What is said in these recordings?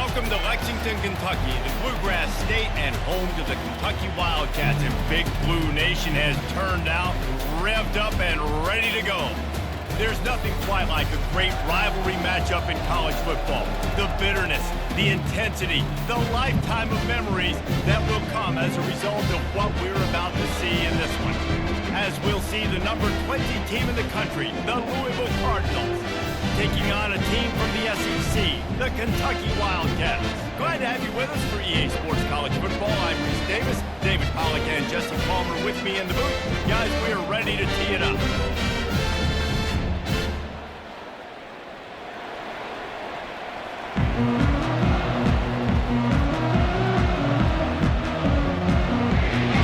Welcome to Lexington, Kentucky, the Bluegrass State and home to the Kentucky Wildcats. And Big Blue Nation has turned out, revved up, and ready to go. There's nothing quite like a great rivalry matchup in college football. The bitterness, the intensity, the lifetime of memories that will come as a result of what we're about to see in this one. As we'll see the number 20 team in the country, the Louisville Cardinals, taking on a team from the SEC, the Kentucky Wildcats. Glad to have you with us for EA Sports College Football. I'm Reese Davis, David Pollack and Jesse Palmer with me in the booth. Guys, we are ready to tee it up.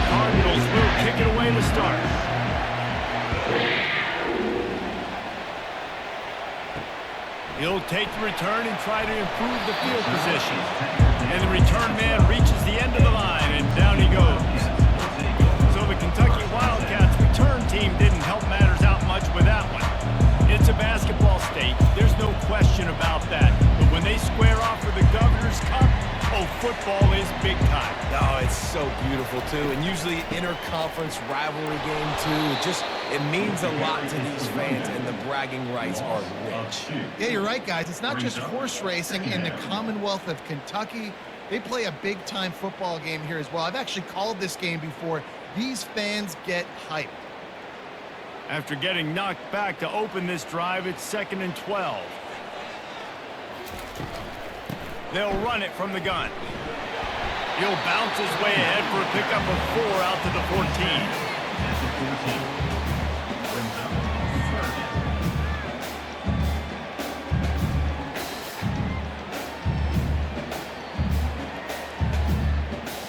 Cardinals will kick it away to start. He'll take the return and try to improve the field position. And the return man reaches the end of the line, and down he goes. So the Kentucky Wildcats return team didn't help matters out much with that one. It's a basketball state. There's no question about that. But when they square off with the Governor's Cup, oh, football is big time. Oh, it's so beautiful, too. And usually interconference rivalry game, too. It means a lot to these fans, and the bragging rights are rich. Yeah, you're right, guys. It's not just horse racing in the Commonwealth of Kentucky. They play a big-time football game here as well. I've actually called this game before. These fans get hyped. After getting knocked back to open this drive, it's 2nd and 12. They'll run it from the gun. He'll bounce his way ahead for a pickup of 4 out to the 14.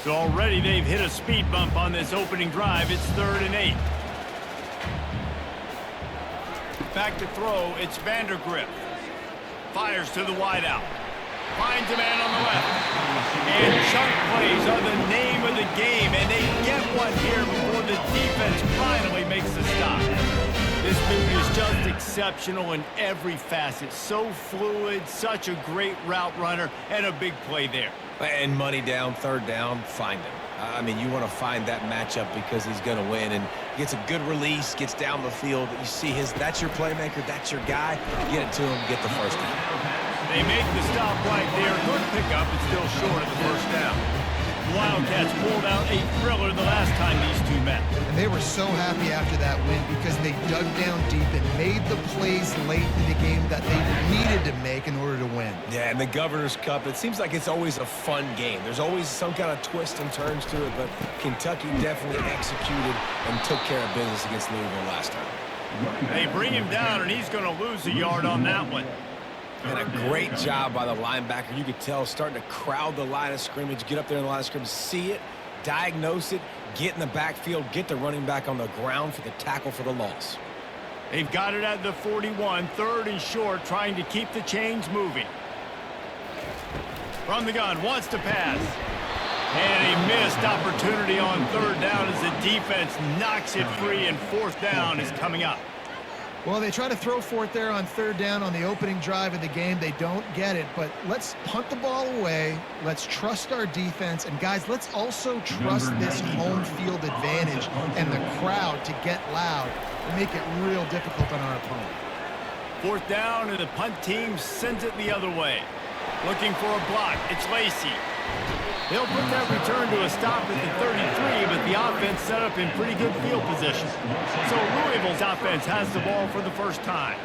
So already they've hit a speed bump on this opening drive. It's 3rd and 8. Back to throw, it's Vandergrift. Fires to the wideout. Finds a man on the left. And chunk plays are the name of the game, and they get one here before the defense finally makes the stop. This dude is just exceptional in every facet. So fluid, such a great route runner, and a big play there. And money down, 3rd down, find him. I mean, you want to find that matchup because he's going to win. And gets a good release, gets down the field. You see that's your playmaker, that's your guy. Get it to him, get the first down. They make the stop right there. Good pickup, but still short of the first down. Wildcats pulled out a thriller the last time these two met. And they were so happy after that win because they dug down deep and made the plays late in the game that they needed to make in order to win. Yeah, and the Governor's Cup, it seems like it's always a fun game. There's always some kind of twists and turns to it, but Kentucky definitely executed and took care of business against Louisville last time. They bring him down, and he's going to lose a yard on that one. And a great job by the linebacker. You could tell starting to crowd the line of scrimmage, get up there in the line of scrimmage, see it, diagnose it, get in the backfield, get the running back on the ground for the tackle for the loss. They've got it at the 41, 3rd and short, trying to keep the chains moving. From the gun, wants to pass. And a missed opportunity on 3rd down as the defense knocks it free, and 4th down is coming up. Well, they try to throw for it there on 3rd down on the opening drive of the game. They don't get it, but let's punt the ball away. Let's trust our defense. And, guys, let's also trust this home field advantage and the crowd to get loud and make it real difficult on our opponent. 4th down, and the punt team sends it the other way. Looking for a block. It's Lacey. He'll put that return to a stop at the 33, but the offense set up in pretty good field position. So Louisville's offense has the ball for the first time.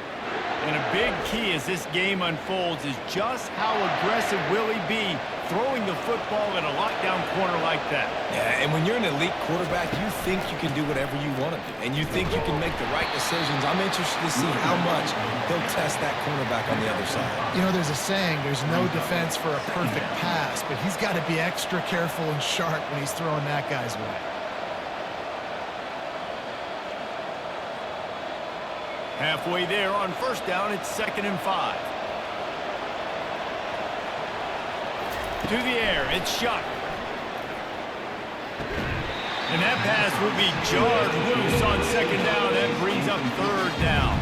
And a big key as this game unfolds is just how aggressive will he be throwing the football in a lockdown corner like that. Yeah, and when you're an elite quarterback, you think you can do whatever you want to do. And you think you can make the right decisions. I'm interested to see how much he'll test that cornerback on the other side. You know, there's a saying, there's no defense for a perfect pass, but he's got to be extra careful and sharp when he's throwing that guy's way. Halfway there on 1st down, it's 2nd and 5. To the air, it's Shuck. And that pass will be jarred loose on 2nd down. That brings up 3rd down.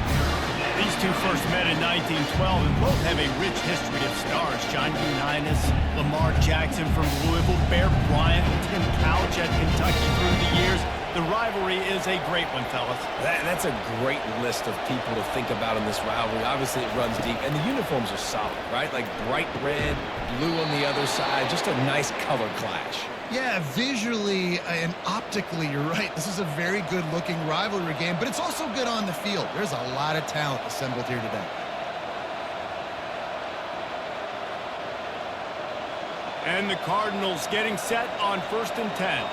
These two first met in 1912 and both have a rich history of stars. John Unitas, Lamar Jackson from Louisville, Bear Bryant, Tim Couch at Kentucky through the years. The rivalry is a great one, fellas. That's a great list of people to think about in this rivalry. Obviously, it runs deep, and the uniforms are solid, right? Like bright red, blue on the other side, just a nice color clash. Yeah, visually and optically, you're right. This is a very good-looking rivalry game, but it's also good on the field. There's a lot of talent assembled here today. And the Cardinals getting set on 1st and 10.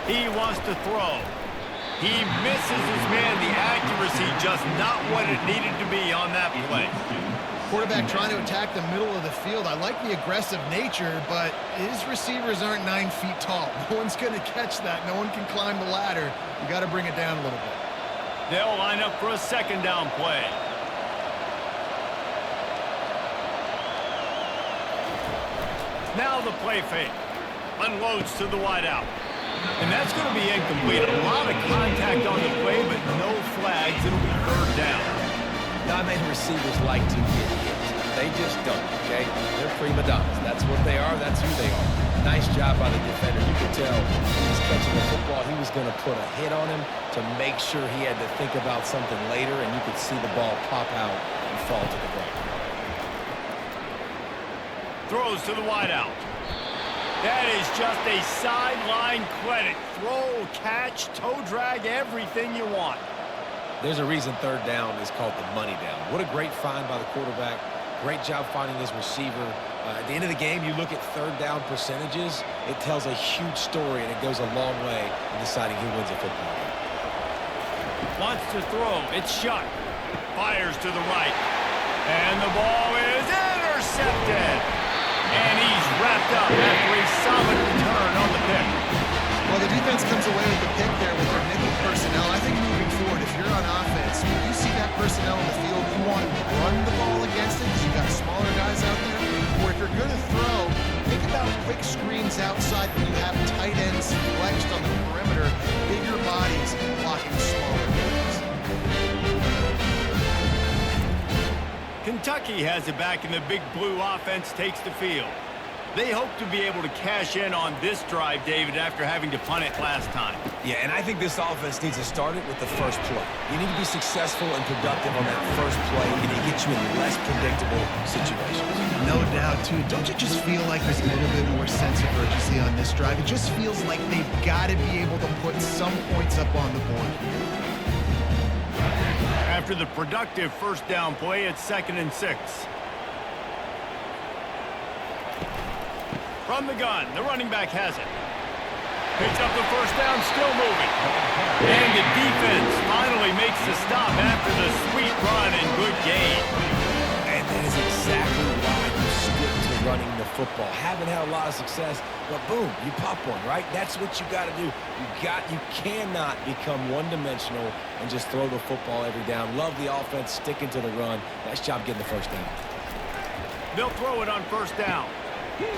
He wants to throw. He misses his man. The accuracy just not what it needed to be on that play. Quarterback trying to attack the middle of the field. I like the aggressive nature, but his receivers aren't 9 feet tall. No one's going to catch that. No one can climb the ladder. You got to bring it down a little bit. They'll line up for a 2nd down play. Now the play fake. Unloads to the wideout. And that's going to be incomplete. A lot of contact on the play, but no flags. It'll be 3rd down. Now, I mean, receivers like to get hit. They just don't, okay? They're prima donnas. That's what they are. That's who they are. Nice job by the defender. You could tell he was catching the football. He was going to put a hit on him to make sure he had to think about something later, and you could see the ball pop out and fall to the ground. Throws to the wideout. That is just a sideline credit. Throw, catch, toe drag, everything you want. There's a reason 3rd down is called the money down. What a great find by the quarterback. Great job finding his receiver. At the end of the game, you look at 3rd down percentages. It tells a huge story, and it goes a long way in deciding who wins a football game. Wants to throw. It's shot. Fires to the right. And the ball is intercepted. And he's wrapped up after a solid return on the pick. Well, the defense comes away with the pick there with their nickel personnel. I think moving forward, if you're on offense, when you see that personnel in the field, you want to run the ball against it because you've got smaller guys out there. Or if you're going to throw, think about quick screens outside when you have tight ends flexed on the perimeter, bigger bodies blocking smaller guys. Kentucky has it back, and the big blue offense takes the field. They hope to be able to cash in on this drive, David, after having to punt it last time. Yeah, and I think this offense needs to start it with the first play. You need to be successful and productive on that first play, and it gets you in less predictable situations. No doubt, too. Don't you just feel like there's a little bit more sense of urgency on this drive? It just feels like they've got to be able to put some points up on the board here. After the productive 1st down play, it's 2nd and 6. From the gun, the running back has it. Picks up the 1st down, still moving. And the defense finally makes the stop after the sweet run and good gain. And that is exactly why you stick to running the football. Haven't had a lot of success, but boom, you pop one, right? That's what you got to do. You cannot become one-dimensional and just throw the football every down. Love the offense, sticking to the run. Nice job getting the 1st down. They'll throw it on 1st down.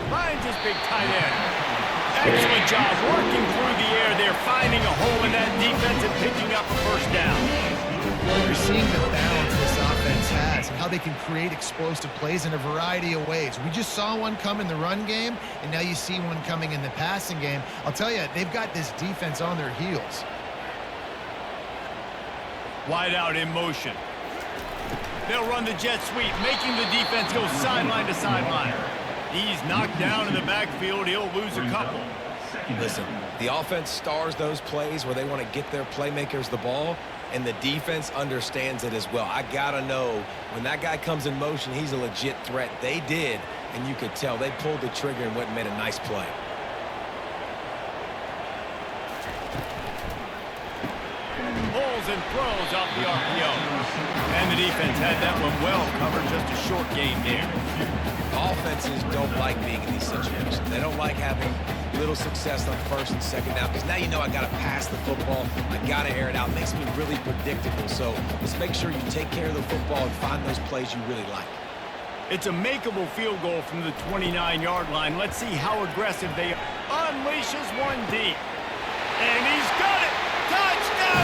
Finds his big tight end. Excellent job working through the air there, finding a hole in that defense and picking up a 1st down. Well, you're seeing the balance this offense has and how they can create explosive plays in a variety of ways. We just saw one come in the run game, and now you see one coming in the passing game. I'll tell you, they've got this defense on their heels. Wide out in motion. They'll run the jet sweep, making the defense go sideline to sideline. He's knocked down in the backfield. He'll lose a couple. Listen, the offense stars those plays where they want to get their playmakers the ball, and the defense understands it as well. I got to know when that guy comes in motion, he's a legit threat. They did, and you could tell they pulled the trigger and went and made a nice play. Pulls and throws off the RPO. And the defense had that one well covered. Just a short game there. Offenses don't like being in these situations. They don't like having little success on 1st and 2nd down because now you know I got to pass the football. I got to air it out. It makes me really predictable. So let's make sure you take care of the football and find those plays you really like. It's a makeable field goal from the 29-yard line. Let's see how aggressive they are. Unleashes one deep. And he's got it. Touchdown!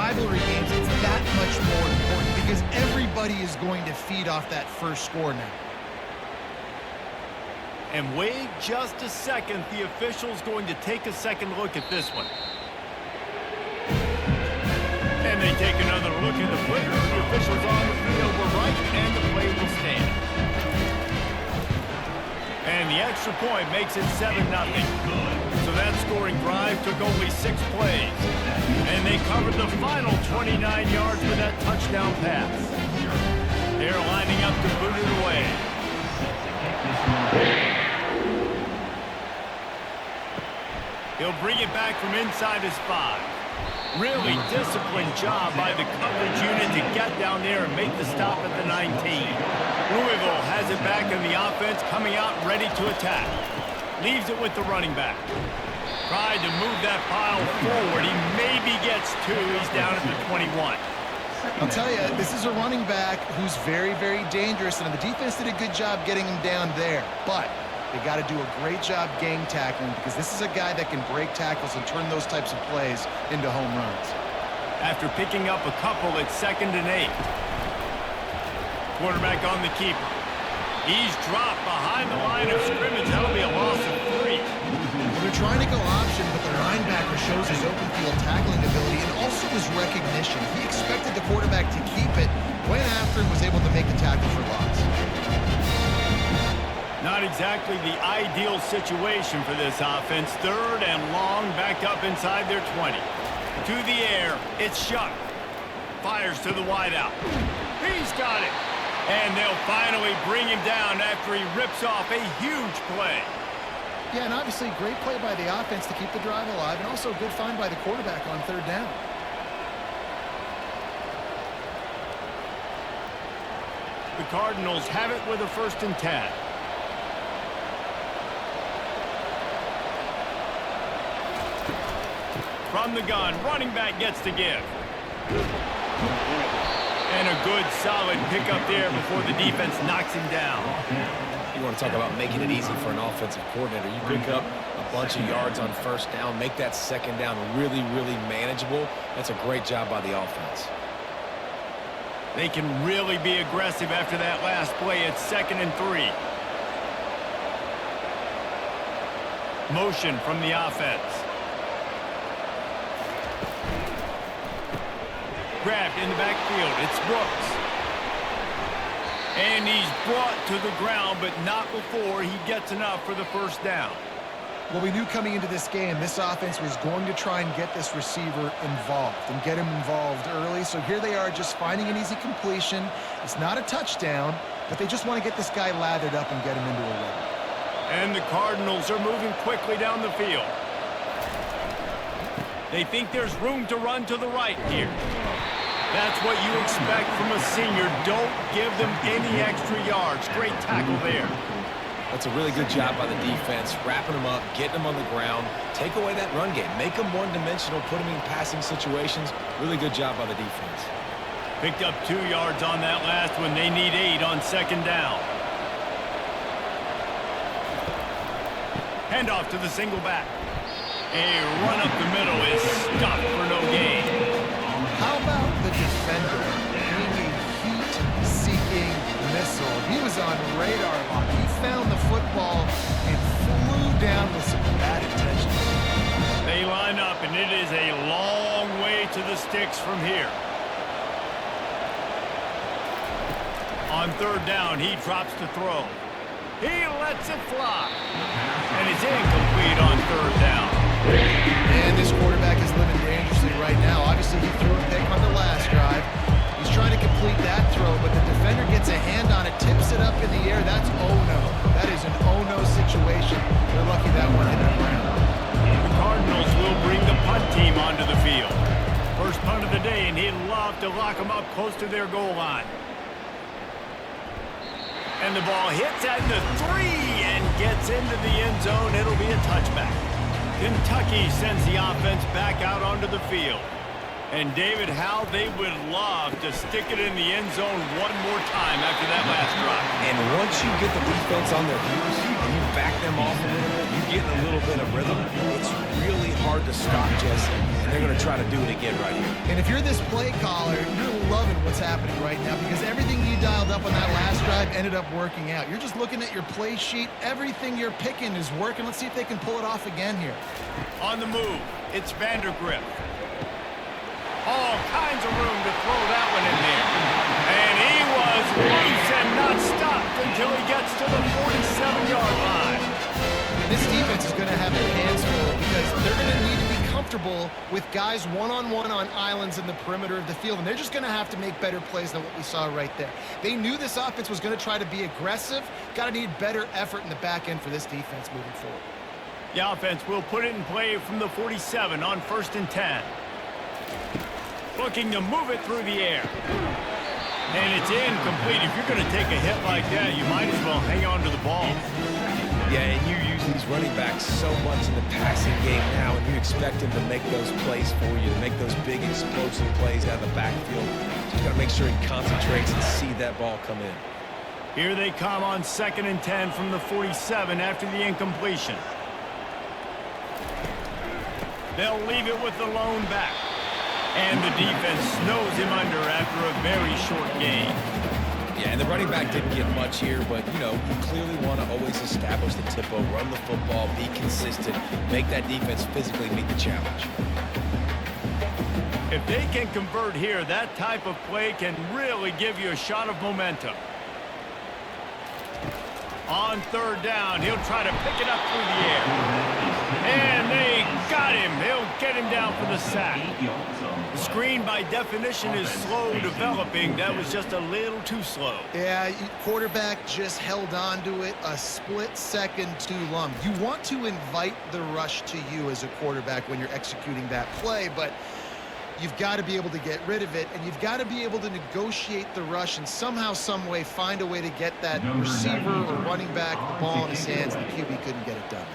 rivalry games, it's that much more important because everybody is going to feed off that first score now. And wait just a second. The official's going to take a second look at this one. And they take another look at the play. The officials on the field were right, and the play will stand. And the extra point makes it 7-0. So that scoring drive took only 6 plays. And they covered the final 29 yards with that touchdown pass. They're lining up to boot it away. He'll bring it back from inside his 5. Really disciplined job by the coverage unit to get down there and make the stop at the 19. Louisville has it back in the offense, coming out ready to attack. Leaves it with the running back. Tried to move that pile forward. He maybe gets 2. He's down at the 21. I'll tell you, this is a running back who's very, very dangerous, and the defense did a good job getting him down there. But they got to do a great job gang tackling because this is a guy that can break tackles and turn those types of plays into home runs. After picking up a couple, it's 2nd and 8. Quarterback on the keeper. He's dropped behind the line of scrimmage. That'll be a loss of 3. They're trying to go option, but the linebacker shows his open field tackling ability and also his recognition. He expected the quarterback to keep it, went after and was able to make the tackle for loss. Not exactly the ideal situation for this offense. 3rd and long, back up inside their 20. To the air, it's Shuck. Fires to the wideout. He's got it. And they'll finally bring him down after he rips off a huge play. Yeah, and obviously great play by the offense to keep the drive alive, and also a good find by the quarterback on 3rd down. The Cardinals have it with a 1st and 10. From the gun, running back gets to give. And a good, solid pickup there before the defense knocks him down. You want to talk about making it easy for an offensive coordinator. You pick up a bunch of yards on 1st down, make that 2nd down really, really manageable. That's a great job by the offense. They can really be aggressive after that last play. It's 2nd and 3. Motion from the offense. Grabbed in the backfield. It's Brooks. And he's brought to the ground, but not before he gets enough for the 1st down. Well, we knew coming into this game, this offense was going to try and get this receiver involved and get him involved early. So here they are just finding an easy completion. It's not a touchdown, but they just want to get this guy lathered up and get him into a rhythm. And the Cardinals are moving quickly down the field. They think there's room to run to the right here. That's what you expect from a senior. Don't give them any extra yards. Great tackle there. That's a really good job by the defense, wrapping them up, getting them on the ground, take away that run game, make them one-dimensional, put them in passing situations. Really good job by the defense. Picked up 2 yards on that last one. They need 8 on 2nd down. Handoff to the single back. A run up the middle is stopped for no gain. How about the defender being a heat-seeking missile? He was on radar lock. He found the football and flew down with some bad intentions. They line up, and it is a long way to the sticks from here. On 3rd down, he drops to throw. He lets it fly. And it's incomplete on 3rd down. And this quarterback is living dangerously right now. Obviously, he threw a pick on the last drive. He's trying to complete that throw, but the defender gets a hand on it, tips it up in the air. That's oh-no. That is an oh-no situation. They're lucky that one hit the ground. The Cardinals will bring the punt team onto the field. First punt of the day, and he'd love to lock them up close to their goal line. And the ball hits at the 3 and gets into the end zone. It'll be a touchback. Kentucky sends the offense back out onto the field. And David, how they would love to stick it in the end zone one more time after that last drive. And once you get the defense on their heels and you back them off a little bit, you get in a little bit of rhythm, it's really hard to stop, Jesse. And they're going to try to do it again right here. And if you're this play caller, you're loving what's happening right now because everything you dialed up on that last drive ended up working out. You're just looking at your play sheet. Everything you're picking is working. Let's see if they can pull it off again here. On the move, it's Vandergrift. All kinds of room to throw that one in there. And he was loose and not stopped until he gets to the 47-yard line. This defense is going to have their hands full because they're going to need to be comfortable with guys one-on-one on islands in the perimeter of the field, and they're just going to have to make better plays than what we saw right there. They knew this offense was going to try to be aggressive. Got to need better effort in the back end for this defense moving forward. The offense will put it in play from the 47 on 1st and 10. Looking to move it through the air. And it's incomplete. If you're going to take a hit like that, you might as well hang on to the ball. Yeah, and you use these running backs so much in the passing game now, and you expect them to make those plays for you, to make those big explosive plays out of the backfield. Just got to make sure he concentrates and see that ball come in. Here they come on 2nd and 10 from the 47 after the incompletion. They'll leave it with the lone back. And the defense snows him under after a very short gain. Yeah, and the running back didn't get much here, but, you know, you clearly want to always establish the tempo, run the football, be consistent, make that defense physically meet the challenge. If they can convert here, that type of play can really give you a shot of momentum. On 3rd down, he'll try to pick it up through the air. And they got him. He'll get him down for the sack. The screen, by definition, is slow developing. That was just a little too slow. Yeah, quarterback just held on to it a split second too long. You want to invite the rush to you as a quarterback when you're executing that play, but you've got to be able to get rid of it, and you've got to be able to negotiate the rush and somehow, some way find a way to get that receiver or running back the ball in his hands, and the QB couldn't get it done.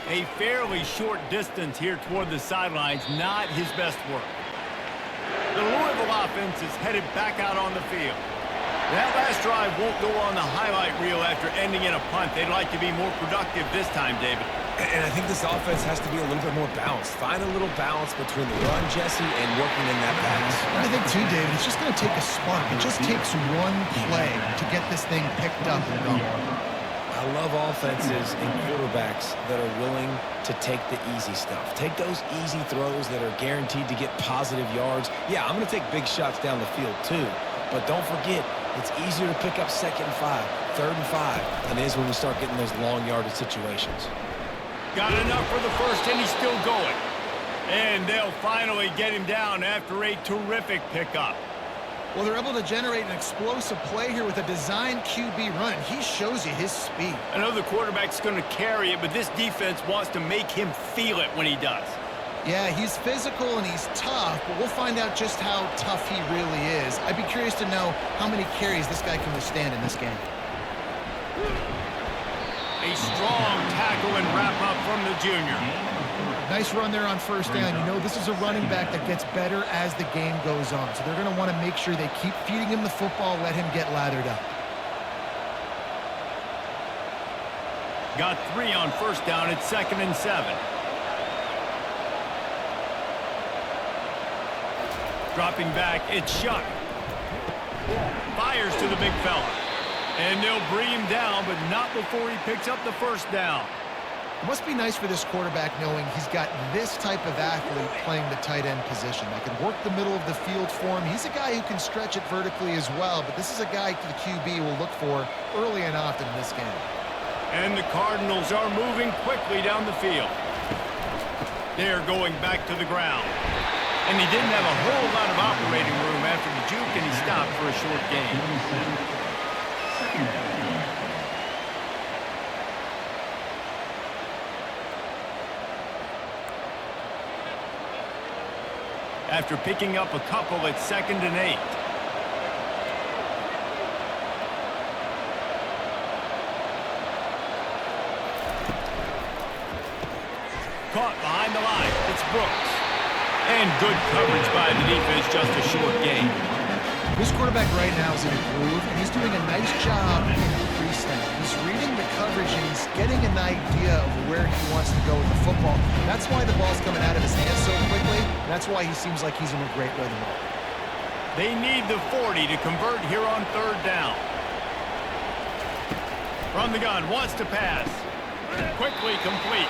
A fairly short distance here toward the sidelines, not his best work. The Louisville offense is headed back out on the field. That last drive won't go on the highlight reel after ending in a punt. They'd like to be more productive this time, David. And I think this offense has to be a little bit more balanced. Find a little balance between the run, Jesse, and working in that pass. I think, too, David, it's just going to take a spark. It just takes one play to get this thing picked up and going. I love offenses and quarterbacks that are willing to take the easy stuff. Take those easy throws that are guaranteed to get positive yards. Yeah, I'm going to take big shots down the field, too. But don't forget, it's easier to pick up 2nd and 5, 3rd and 5 than it is when we start getting those long yardage situations. Got enough for the first, and he's still going. And they'll finally get him down after a terrific pickup. Well, they're able to generate an explosive play here with a designed QB run, and he shows you his speed. I know the quarterback's going to carry it, but this defense wants to make him feel it when he does. Yeah, he's physical and he's tough, but we'll find out just how tough he really is. I'd be curious to know how many carries this guy can withstand in this game. A strong tackle and wrap-up from the junior. Nice run there on 1st down. You know, this is a running back that gets better as the game goes on. So they're going to want to make sure they keep feeding him the football, let him get lathered up. Got 3 on 1st down at 2nd and 7. Dropping back, it's Shuck. Fires to the big fella. And they'll bring him down, but not before he picks up the 1st down. It must be nice for this quarterback knowing he's got this type of athlete playing the tight end position. That can work the middle of the field for him. He's a guy who can stretch it vertically as well, but this is a guy the QB will look for early and often in this game. And the Cardinals are moving quickly down the field. They're going back to the ground. And he didn't have a whole lot of operating room after the juke, and he stopped for a short gain. After picking up a couple at 2nd and 8. Caught behind the line. It's Brooks. And good coverage by the defense, just a short gain. This quarterback right now is in a groove, and he's doing a nice job in the pre-snap. He's reading the coverage he's getting an idea of where he wants to go with the football. That's why the ball's coming out of his hands so quickly. That's why he seems like he's in a great rhythm. They need the 40 to convert here on third down. From the gun, wants to pass. Quickly complete.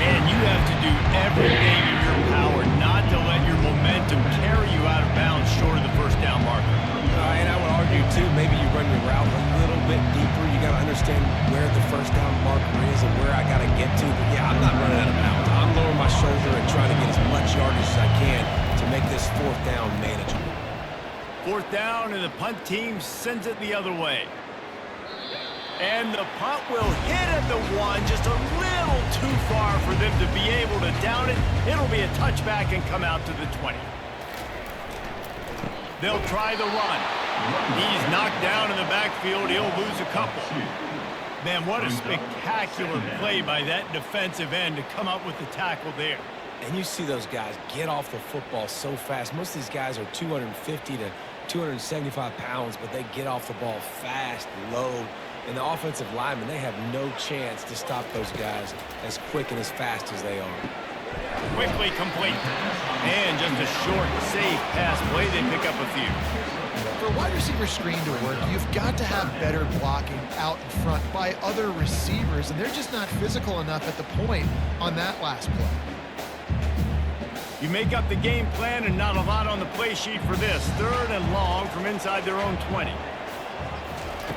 Man, you have to do everything in your power not to let your momentum carry you out of bounds short of the first down marker. And I would argue, too, maybe you run your route a little bit deeper. You got to understand where the first down marker is and where I got to get to. But, yeah, I'm not running out of bounds. I'm lowering my shoulder and trying to get as much yardage as I can to make this fourth down manageable. Fourth down, and the punt team sends it the other way. And the punt will hit at the 1, just a little too far for them to be able to down it. It'll be a touchback and come out to the 20. They'll try the run. He's knocked down in the backfield. He'll lose a couple. Man, what a spectacular play by that defensive end to come up with the tackle there. And you see those guys get off the football so fast. Most of these guys are 250 to 275 pounds, but they get off the ball fast, low. And the offensive linemen, they have no chance to stop those guys as quick and as fast as they are. Quickly complete. And just a short, safe pass play. They pick up a few. For a wide receiver screen to work, you've got to have better blocking out in front by other receivers, and they're just not physical enough at the point on that last play. You make up the game plan and not a lot on the play sheet for this. Third and long from inside their own 20.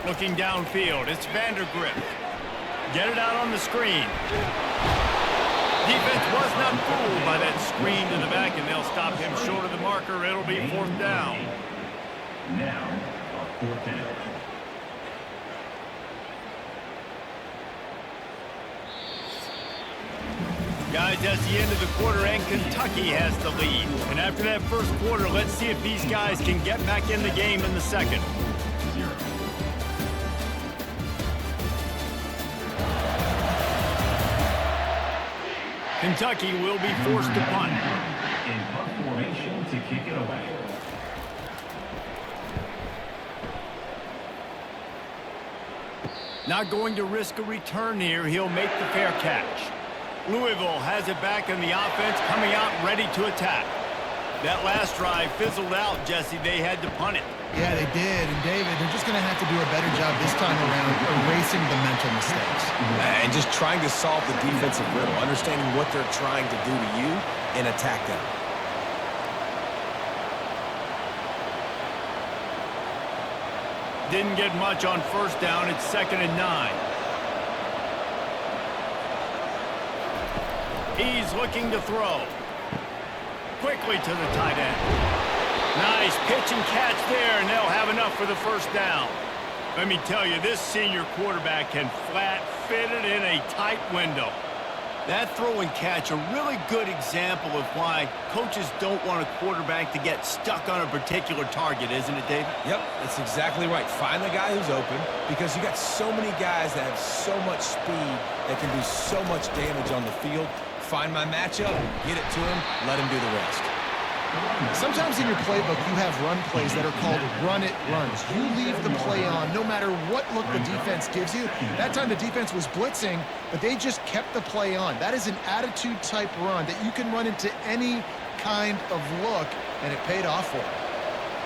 Looking downfield, it's Vandergrift. Get it out on the screen. Defense was not fooled by that screen to the back, and they'll stop him short of the marker. It'll be fourth down. Now, fourth down. Guys, that's the end of the quarter, and Kentucky has the lead. And after that first quarter, let's see if these guys can get back in the game in the second. Kentucky will be forced to punt. In punt formation to kick it away. Not going to risk a return here. He'll make the fair catch. Louisville has it back in the offense, coming out ready to attack. That last drive fizzled out, Jesse. They had to punt it. Yeah, they did. And, David, they're just going to have to do a better job this time around erasing the mental mistakes. And just trying to solve the defensive riddle, understanding what they're trying to do to you and attack them. Didn't get much on first down. It's 2nd and 9. He's looking to throw. Quickly to the tight end. Nice pitch and catch there, and they'll have enough for the first down. Let me tell you, this senior quarterback can flat fit it in a tight window. That throw and catch, a really good example of why coaches don't want a quarterback to get stuck on a particular target, isn't it, David? Yep, that's exactly right. Find the guy who's open, because you got so many guys that have so much speed that can do so much damage on the field. Find my matchup, get it to him, let him do the rest. Sometimes in your playbook, you have run plays that are called run-it runs. You leave the play on no matter what look the defense gives you. That time the defense was blitzing, but they just kept the play on. That is an attitude-type run that you can run into any kind of look, and it paid off for them.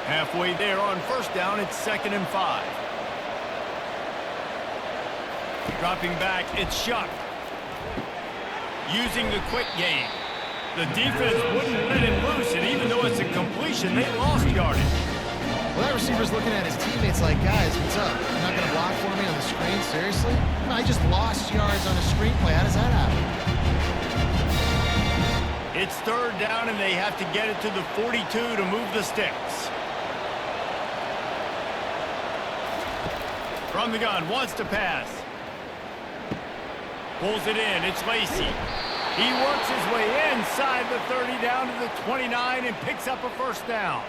Halfway there on first down, it's 2nd and 5. Dropping back, it's Shuck. Using the quick game. The defense wouldn't let him loose, and even though it's a completion, they lost yardage. Well, that receiver's looking at his teammates like, guys, what's up? You're not going to block for me on the screen? Seriously? I just lost yards on a screenplay. How does that happen? It's 3rd down, and they have to get it to the 42 to move the sticks. From the gun, wants to pass. Pulls it in, it's Lacey. He works his way inside the 30 down to the 29 and picks up a first down.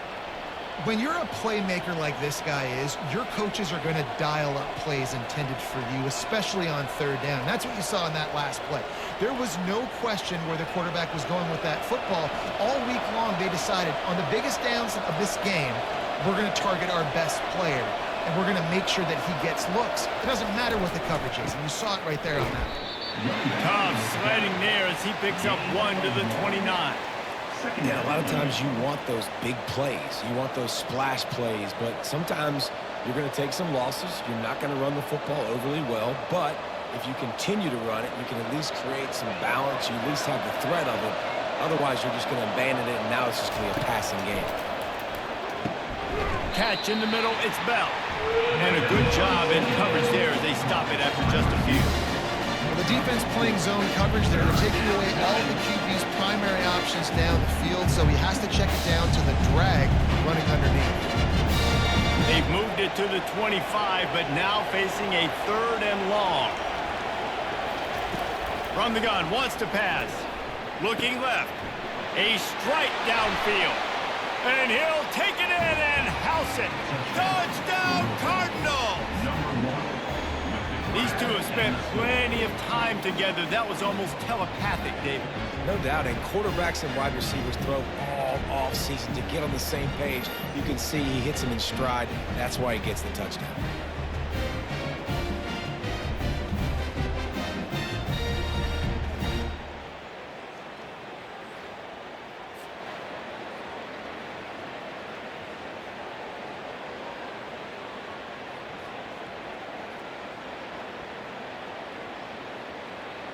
When you're a playmaker like this guy is, your coaches are going to dial up plays intended for you, especially on 3rd down. That's what you saw in that last play. There was no question where the quarterback was going with that football. All week long, they decided on the biggest downs of this game, we're going to target our best player. and we're going to make sure that he gets looks. It doesn't matter what the coverage is, and you saw it right there on that. Tough sledding there as he picks up 1 to the 29. Yeah, a lot of times you want those big plays. You want those splash plays, but sometimes you're going to take some losses. You're not going to run the football overly well, but if you continue to run it, you can at least create some balance. You at least have the threat of it. Otherwise, you're just going to abandon it, and now it's just going to be a passing game. Catch in the middle, it's Bell. And a good job in coverage there as they stop it after just a few. Well, the defense playing zone coverage, they're taking away all of the QB's primary options down the field, so he has to check it down to the drag running underneath. They've moved it to the 25, but now facing a 3rd and long. From the gun, wants to pass. Looking left. A strike downfield. And he'll take it in and house it. Touchdown, Cardinals! These two have spent plenty of time together. That was almost telepathic, David. No doubt, and quarterbacks and wide receivers throw all off-season to get on the same page. You can see he hits him in stride. That's why he gets the touchdown.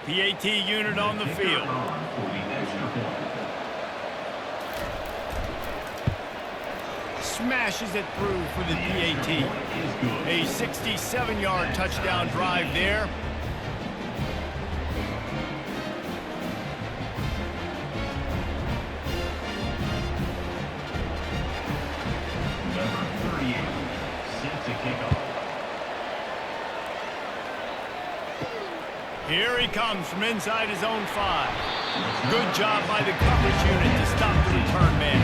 PAT unit on the field. Smashes it through for the PAT. A 67-yard touchdown drive there. Number 38, set to kick off. Here he comes from inside his own 5. Good job by the coverage unit to stop the return man.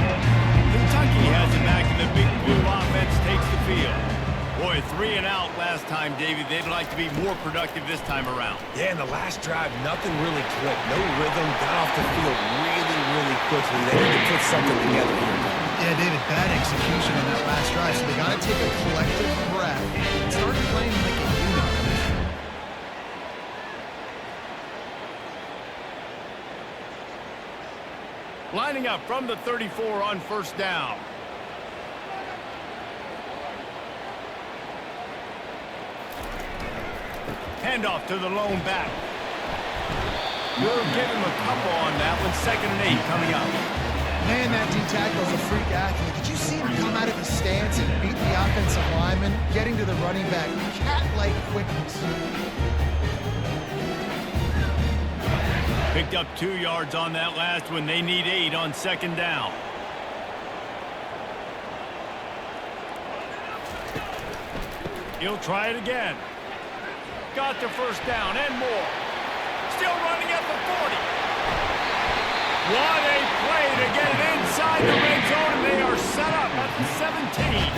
Kentucky has it back, and the Big Blue offense takes the field. Boy, 3 and out last time, David. They'd like to be more productive this time around. Yeah, in the last drive, nothing really clicked. No rhythm, got off the field really, really quickly. They need to put something together here. Yeah, David, bad execution on that last drive, so they got to take a collective breath and start playing like a unit. Lining up from the 34 on 1st down. Handoff to the lone back. We'll give him a couple on that one. 2nd and 8 coming up. Man, that D-tackle's a freak athlete. Did you see him come out of the stance and beat the offensive lineman, getting to the running back? Cat-like quickness. Picked up 2 yards on that last one. They need 8 on 2nd down. He'll try it again. Got the 1st down and more. Still running at the 40. What a play to get it inside the red zone, and they are set up at the 17.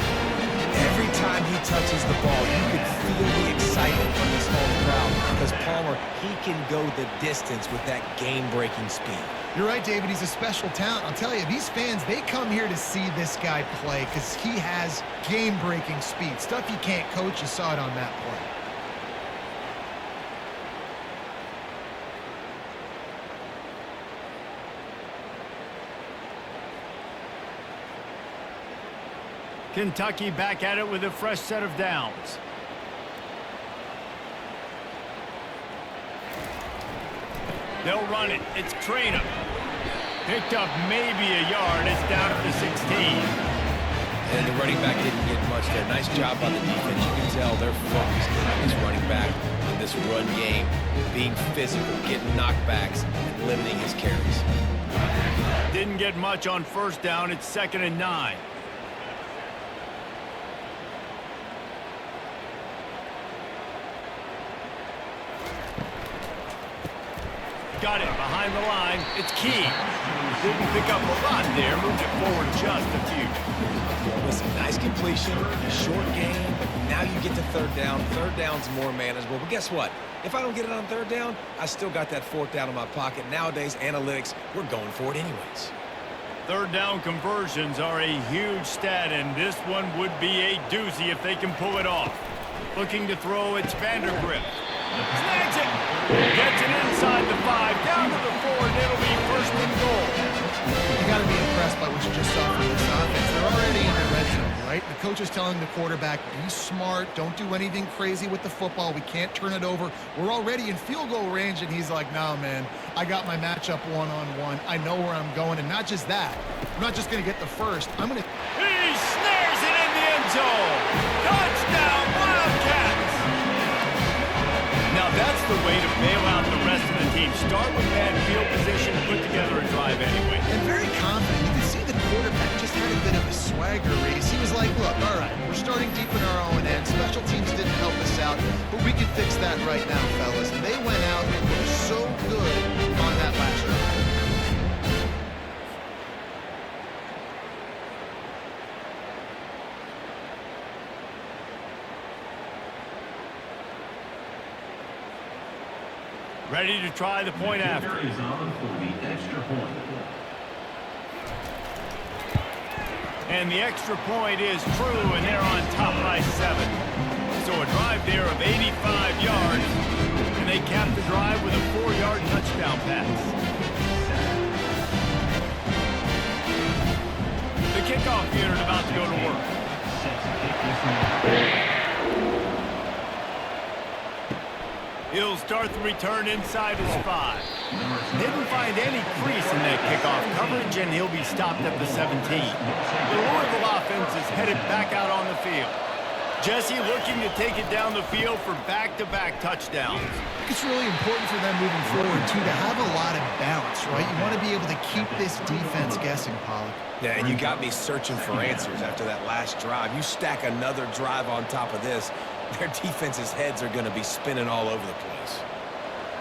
Every time he touches the ball, you can feel the excitement from this home crowd because Palmer, he can go the distance with that game-breaking speed. You're right, David. He's a special talent. I'll tell you, these fans, they come here to see this guy play because he has game-breaking speed. Stuff you can't coach. You saw it on that play. Kentucky back at it with a fresh set of downs. They'll run it. It's Trainer. Picked up maybe a yard. It's down at the 16. And the running back didn't get much there. Nice job by the defense. You can tell they're focused on this running back in this run game, being physical, getting knockbacks, and limiting his carries. Didn't get much on 1st down. It's 2nd and 9. Got it behind the line. It's Key. Didn't pick up a lot there. Moved it forward just a few. Listen, nice completion, short game. Now you get to 3rd down. 3rd down's more manageable. But guess what? If I don't get it on 3rd down, I still got that 4th down in my pocket. Nowadays, analytics, we're going for it anyways. Third down conversions are a huge stat, and this one would be a doozy if they can pull it off. Looking to throw, it's Vandergrift. Snags it. Gets it inside the 5, down to the 4, and it'll be first and goal. You got to be impressed by what you just saw from this offense. They're already in the red zone, right? The coach is telling the quarterback, be smart, don't do anything crazy with the football. We can't turn it over. We're already in field goal range, and he's like, no, man, I got my matchup one-on-one. I know where I'm going, and not just that. I'm not just going to get the first. I'm going to... He snares it in the end zone. Touchdown, Wildcats. Now that's the way to bail out the rest of the team. Start with bad field position, put together a drive anyway. And very confident. You can see the quarterback just had a bit of a swagger race. He was like, look, all right, we're starting deep in our own end. Special teams didn't help us out, but we can fix that right now, fellas. And they went out and were so good on that last drive. Ready to try the point after. Is on for the extra point. And the extra point is true, and they're on top by 7. So a drive there of 85 yards, and they cap the drive with a 4-yard touchdown pass. The kickoff unit about to go to work. He'll start the return inside his 5. Didn't find any crease in that kickoff coverage, and he'll be stopped at the 17. The Louisville offense is headed back out on the field. Jesse looking to take it down the field for back-to-back touchdowns. It's really important for them moving forward, too, to have a lot of balance, right? You want to be able to keep this defense guessing, Pollock. Yeah, and you got me searching for answers after that last drive. You stack another drive on top of this, their defense's heads are going to be spinning all over the place.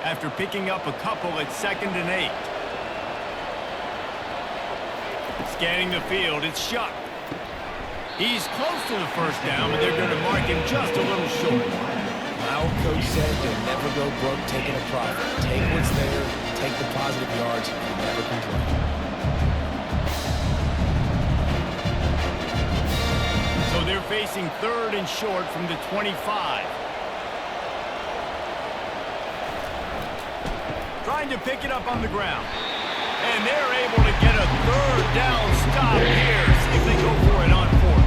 After picking up a couple at 2nd and 8. Scanning the field, it's Shuck. He's close to the first down, but they're going to mark him just a little short. My old coach said you'll never go broke taking a profit. Take what's there, take the positive yards, and never complain. So they're facing 3rd and short from the 25. Trying to pick it up on the ground. And they're able to get a 3rd down stop here. See if they go for it on 4th.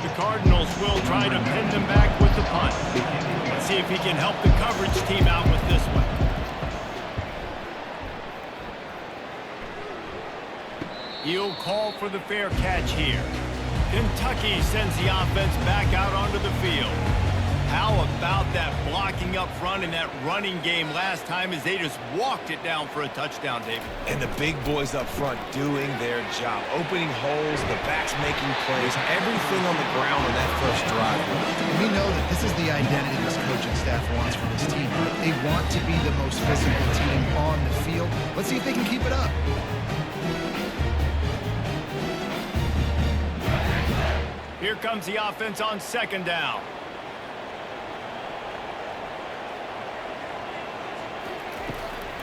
The Cardinals will try to pin them back with the punt. Let's see if he can help the coverage team out with this one. He'll call for the fair catch here. Kentucky sends the offense back out onto the field. How about that blocking up front and that running game last time as they just walked it down for a touchdown, David? And the big boys up front doing their job. Opening holes, the backs making plays, everything on the ground on that first drive. And we know that this is the identity this coaching staff wants for this team. They want to be the most physical team on the field. Let's see if they can keep it up. Here comes the offense on 2nd down.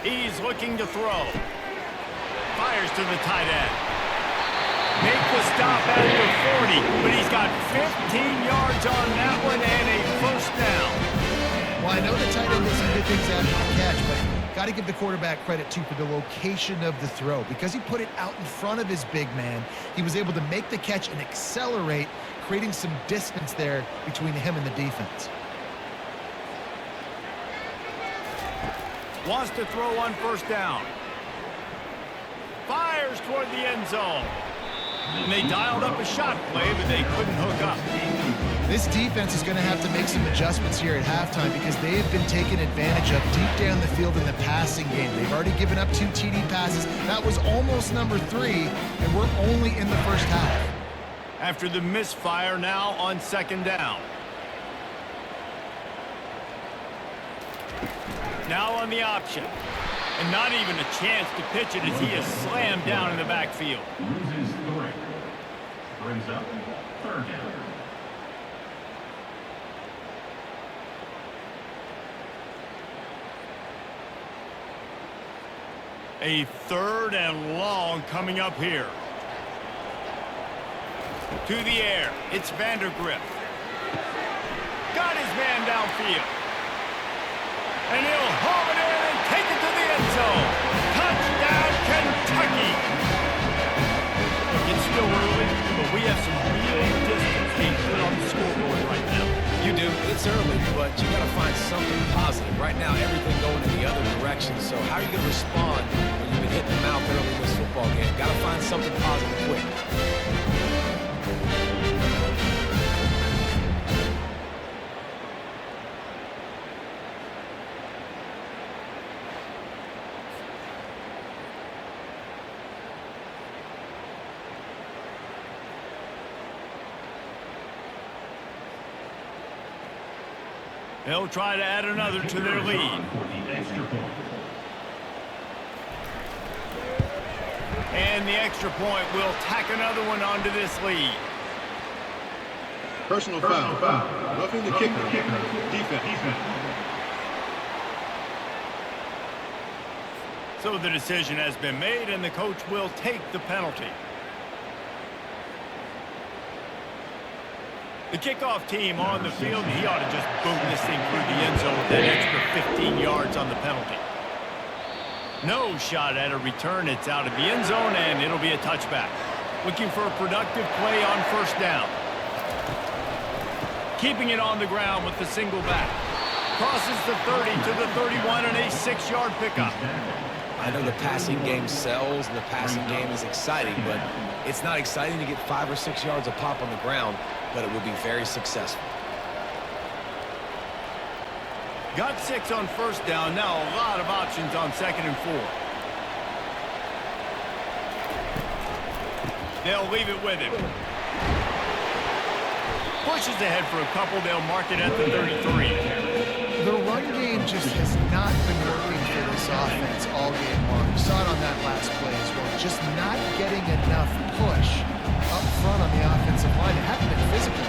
He's looking to throw. Fires to the tight end. Make the stop at the 40, but he's got 15 yards on that one and a first down. Well, I know the tight end did some good things after the catch, but got to give the quarterback credit, too, for the location of the throw. Because he put it out in front of his big man, he was able to make the catch and accelerate, creating some distance there between him and the defense. Wants to throw on 1st down. Fires toward the end zone. And they dialed up a shot play, but they couldn't hook up. This defense is going to have to make some adjustments here at halftime because they have been taken advantage of deep down the field in the passing game. They've already given up 2 TD passes. That was almost number 3, and we're only in the first half. After the misfire, now on 2nd down. Now on the option. And not even a chance to pitch it as he is slammed down in the backfield. Loses 3. Brings up 3rd down. A 3rd and long coming up here. To the air, it's Vandergrift. Got his man downfield. And he'll haul it in and take it to the end zone. Touchdown, Kentucky! Look, it's still early, but we have some real distance being put on the scoreboard right now. You do. It's early, but you got to find something positive. Right now, everything going in the other direction. So how are you going to respond when you've been hitting the mouth early in this football game? Got to find something positive quick. They'll try to add another to their lead. And the extra point will tack another one onto this lead. Personal foul. Roughing the kicker. Defense. So the decision has been made, and the coach will take the penalty. The kickoff team on the field, he ought to just boom this thing through the end zone with that extra 15 yards on the penalty. No shot at a return. It's out of the end zone, and it'll be a touchback. Looking for a productive play on 1st down. Keeping it on the ground with the single back. Crosses the 30 to the 31 and a 6-yard pickup. I know the passing game sells and the passing game is exciting, but it's not exciting to get 5 or 6 yards a pop on the ground, but it will be very successful. Got 6 on 1st down. Now a lot of options on 2nd and 4. They'll leave it with him. Pushes ahead for a couple. They'll mark it at the 33. The run game just has not been working for this offense all game long. You saw it on that last play as well. Just not getting enough push up front on the offensive line. It hasn't been physical.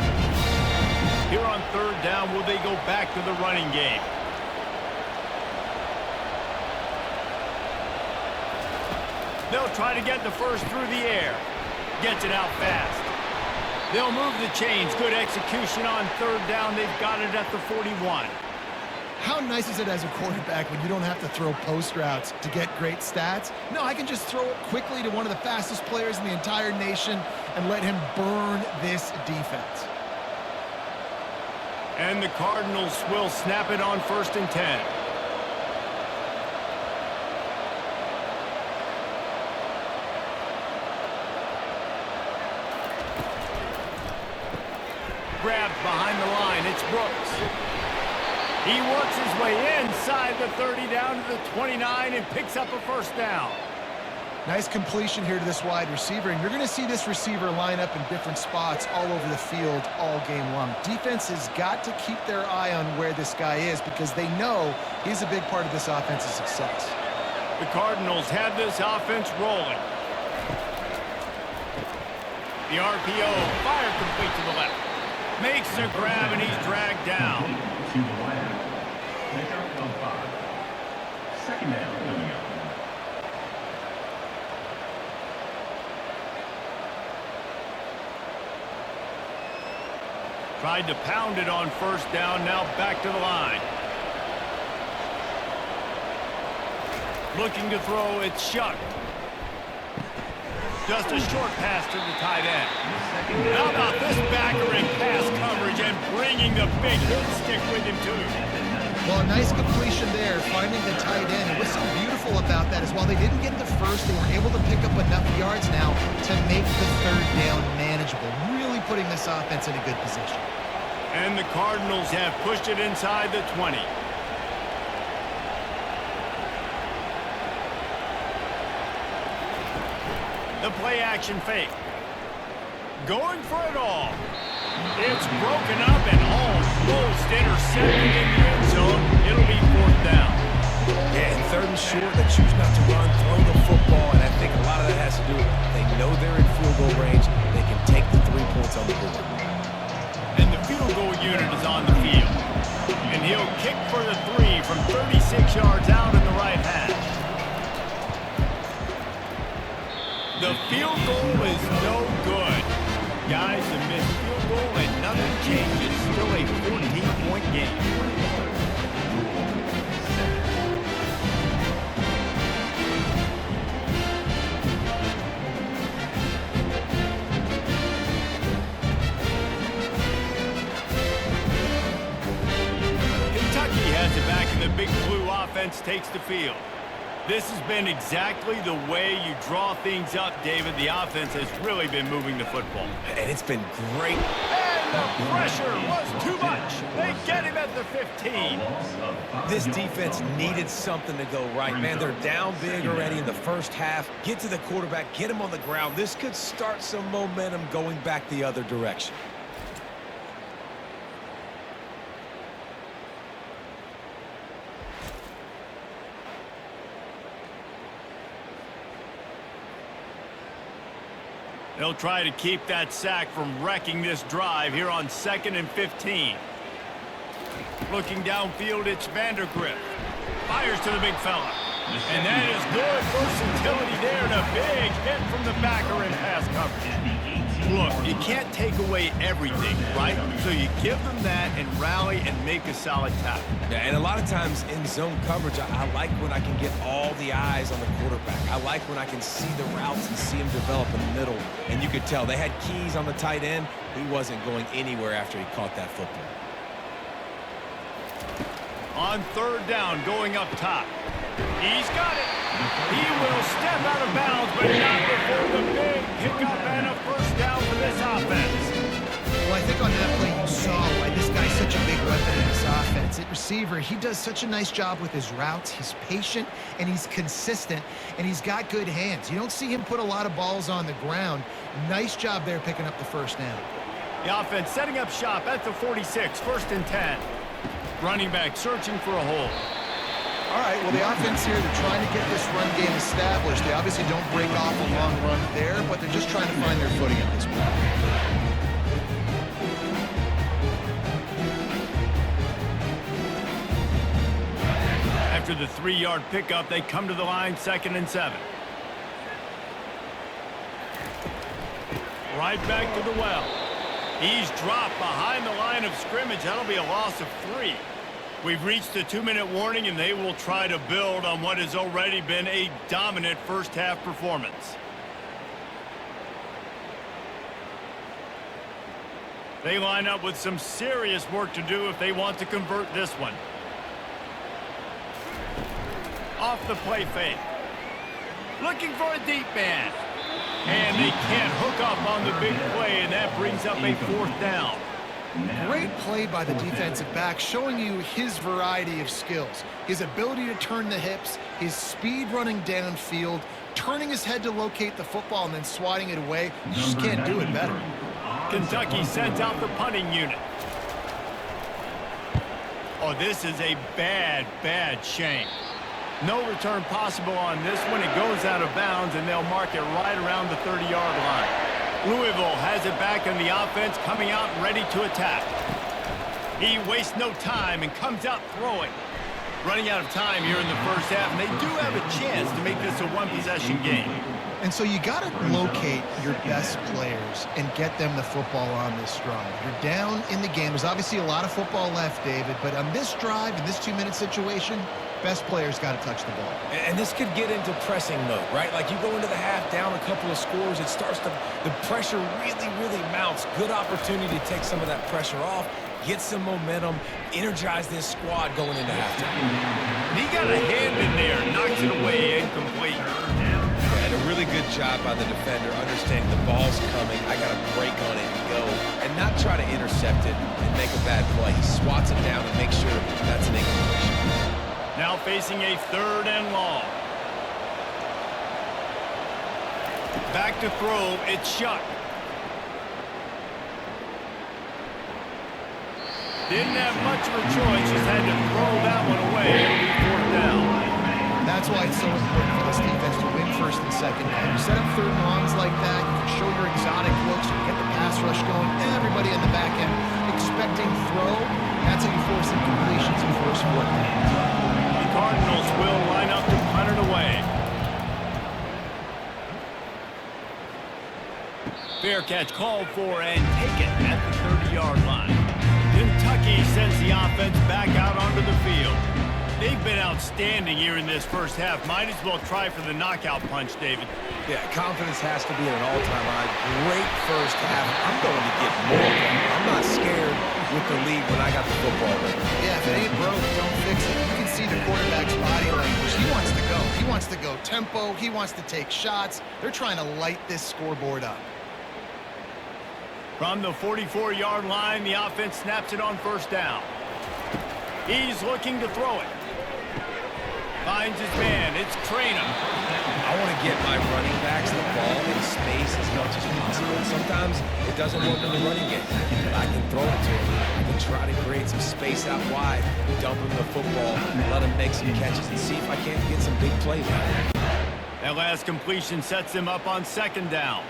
Here on 3rd down, will they go back to the running game? They'll try to get the first through the air. Gets it out fast. They'll move the chains. Good execution on 3rd down. They've got it at the 41. How nice is it as a quarterback when you don't have to throw post routes to get great stats? No, I can just throw it quickly to one of the fastest players in the entire nation and let him burn this defense. And the Cardinals will snap it on 1st and 10. Grabbed behind the line. It's Brooks. He works his way inside the 30 down to the 29 and picks up a 1st down. Nice completion here to this wide receiver, and you're going to see this receiver line up in different spots all over the field all game long. Defense has got to keep their eye on where this guy is because they know he's a big part of this offense's success. The Cardinals have this offense rolling. The RPO, fire complete to the left. Makes the grab, and he's dragged down. To the left. Pick up on 5. 2nd down coming up. Tried to pound it on 1st down, now back to the line. Looking to throw, it's Shuck. Just a short pass to the tight end. How about this backer in pass coverage and bringing the big hit stick with him too? Well, a nice completion there, finding the tight end. And what's so beautiful about that is while they didn't get the first, they were able to pick up enough yards now to make the 3rd down manageable, really putting this offense in a good position. And the Cardinals have pushed it inside the 20. The play action fake. Going for it all. It's broken up and almost intercepted in the end zone. It'll be 4th down. Yeah, and 3rd and short, they choose not to run, throw the football, and I think a lot of that has to do with they know they're in field goal range. They can take the 3 points on the board. And the field goal unit is on the field. And he'll kick for the 3 from 36 yards out in the right hash. The field goal is no good. Guys, the missed field goal and nothing changes. Still a 14-point game. Kentucky has it back, and the Big Blue offense takes the field. This has been exactly the way you draw things up, David. The offense has really been moving the football. And it's been great. And the pressure was too much. They get him at the 15. This defense needed something to go right, man. They're down big already in the first half. Get to the quarterback, get him on the ground. This could start some momentum going back the other direction. They'll try to keep that sack from wrecking this drive here on 2nd and 15. Looking downfield, it's Vandergrift. Fires to the big fella. And that is good versatility there, and a big hit from the backer in pass coverage. Look, you can't take away everything, right? So you give them that and rally and make a solid tackle. Yeah, and a lot of times in zone coverage, I like when I can get all the eyes on the quarterback. I like when I can see the routes and see him develop in the middle. And you could tell they had keys on the tight end. He wasn't going anywhere after he caught that football. On 3rd down, going up top. He's got it. He will step out of bounds, but not before the big pickup and a first down for this offense. Well, I think on that play you saw why this guy's such a big weapon in this offense. At receiver, he does such a nice job with his routes. He's patient, and he's consistent, and he's got good hands. You don't see him put a lot of balls on the ground. Nice job there picking up the first down. The offense setting up shop at the 46, 1st and 10. Running back searching for a hole. All right, well, the offense here, they're trying to get this run game established. They obviously don't break off a long run there, but they're just trying to find their footing at this point. After the 3-yard pickup, they come to the line, 2nd and 7. Right back to the well. He's dropped behind the line of scrimmage. That'll be a loss of 3. We've reached the 2-minute warning, and they will try to build on what has already been a dominant first-half performance. They line up with some serious work to do if they want to convert this one. Off the play fake. Looking for a deep man. And they can't hook up on the big play, and that brings up a 4th down. Great play by the defensive back, showing you his variety of skills. His ability to turn the hips, his speed running downfield, turning his head to locate the football and then swatting it away. You just can't do it better. Kentucky sends out the punting unit. Oh, this is a bad, bad shank. No return possible on this one. It goes out of bounds, and they'll mark it right around the 30-yard line. Louisville has it back in the offense, coming out ready to attack. He wastes no time and comes out throwing. Running out of time here in the first half, and they do have a chance to make this a one-possession game. And so you got to locate your best players and get them the football on this drive. You're down in the game. There's obviously a lot of football left, David, but on this drive, in this 2-minute situation, best players got to touch the ball. And this could get into pressing mode, right? Like you go into the half down a couple of scores, it starts to, the pressure really mounts. Good opportunity to take some of that pressure off, get some momentum, energize this squad going into halftime. He got a hand in there, knocks it away, incomplete. And a really good job by the defender, understanding the ball's coming, I got to break on it and go, and not try to intercept it and make a bad play. He swats it down and makes sure that's an incompletion. Now facing a 3rd and long. Back to throw, it's Shuck. Didn't have much of a choice, just had to throw that one away. It'll be 4th down. That's why it's so important for this defense to win 1st and 2nd down. You set up 3rd and longs like that, you can show your exotic looks, you get the pass rush going, everybody in the back end expecting throw. That's how you force incompletions and force 4th downs. Cardinals will line up to punt it away. Fair catch called for and taken at the 30-yard line. Kentucky sends the offense back out onto the field. They've been outstanding here in this first half. Might as well try for the knockout punch, David. Yeah, confidence has to be at an all-time high. Great first half. I'm going to get more of them. I'm not scared with the lead when I got the football ready. Yeah, if it ain't broke, don't fix it. You can see the quarterback's body language. He wants to go. He wants to go tempo. He wants to take shots. They're trying to light this scoreboard up. From the 44-yard line, the offense snaps it on first down. He's looking to throw it. Finds his man. It's Traynor. I want to get my running backs the ball in space as much as possible. Sometimes it doesn't work in the running game. I can throw it to him. I can try to create some space out wide, dump him the football, let him make some catches, and see if I can't get some big plays out of him. That last completion sets him up on second down.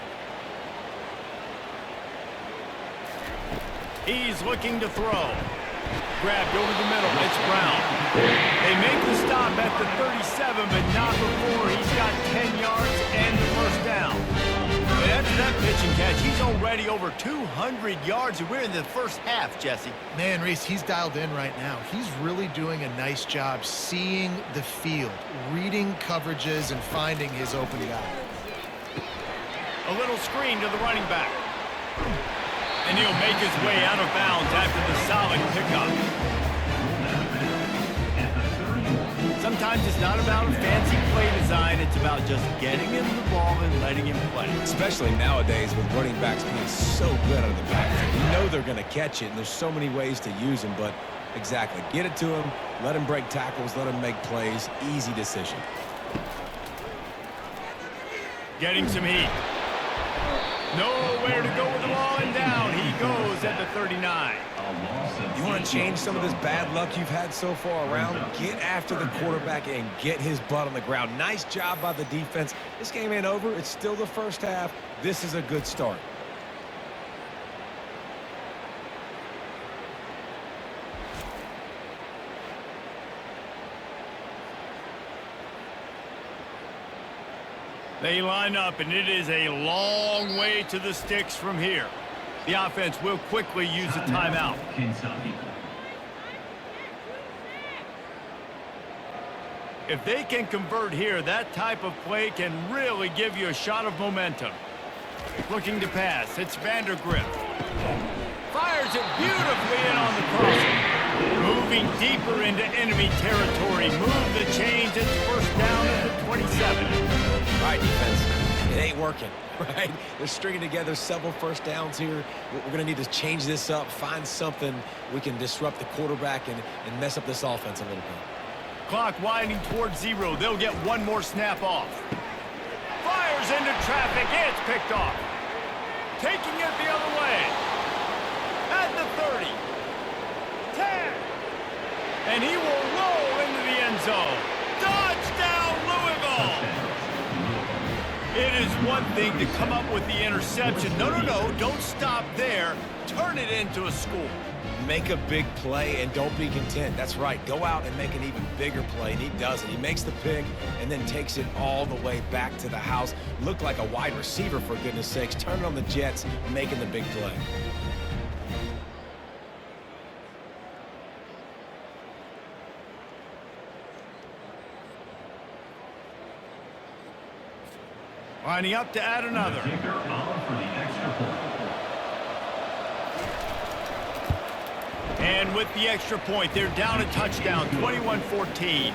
He's looking to throw. Grabbed over the middle. It's Brown. They make the stop at the 37, but not before he's got 10 yards and the first down. But after that pitch and catch, he's already over 200 yards, and we're in the first half, Jesse. Man, Reese, he's dialed in right now. He's really doing a nice job seeing the field, reading coverages, and finding his open guy. A little screen to the running back. And he'll make his way out of bounds after the solid pickup. Sometimes it's not about a fancy play design. It's about just getting him the ball and letting him play. Especially nowadays with running backs being so good out of the backfield. You know they're going to catch it, and there's so many ways to use them. But exactly, get it to him, let him break tackles, let him make plays. Easy decision. Getting some heat. Nowhere to go with the ball, and down he goes at the 39. You want to change some of this bad luck you've had so far around? Get after the quarterback and get his butt on the ground. Nice job by the defense. This game ain't over. It's still the first half. This is a good start. They line up, and it is a long way to the sticks from here. The offense will quickly use a timeout. If they can convert here, that type of play can really give you a shot of momentum. Looking to pass. It's Vandergrift. Fires it beautifully in on the crossing. Moving deeper into enemy territory. Move the chains. It's first down at the 27. All right, defense. It ain't working, right? They're stringing together several first downs here. We're going to need to change this up, find something we can disrupt the quarterback and mess up this offense a little bit. Clock winding towards zero. They'll get one more snap off. Fires into traffic. It's picked off. Taking it the other way. At the 30. 10. And he will roll into the end zone. Touchdown, Louisville! It is one thing to come up with the interception. No, don't stop there. Turn it into a score. Make a big play and don't be content. That's right. Go out and make an even bigger play, and he does it. He makes the pick and then takes it all the way back to the house. Looked like a wide receiver, for goodness sakes. Turn it on the Jets, making the big play. Lining up to add another. And with the extra point, they're down a touchdown, 21-14.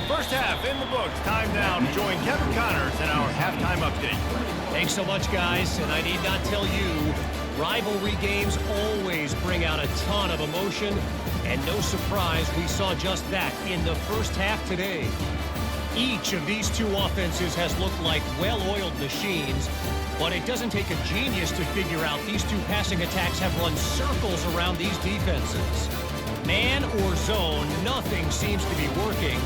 First half in the books. Time now to join Kevin Connors in our halftime update. Thanks so much, guys. And I need not tell you, rivalry games always bring out a ton of emotion. And no surprise, we saw just that in the first half today. Each of these two offenses has looked like well-oiled machines, but it doesn't take a genius to figure out these two passing attacks have run circles around these defenses. Man or zone, nothing seems to be working,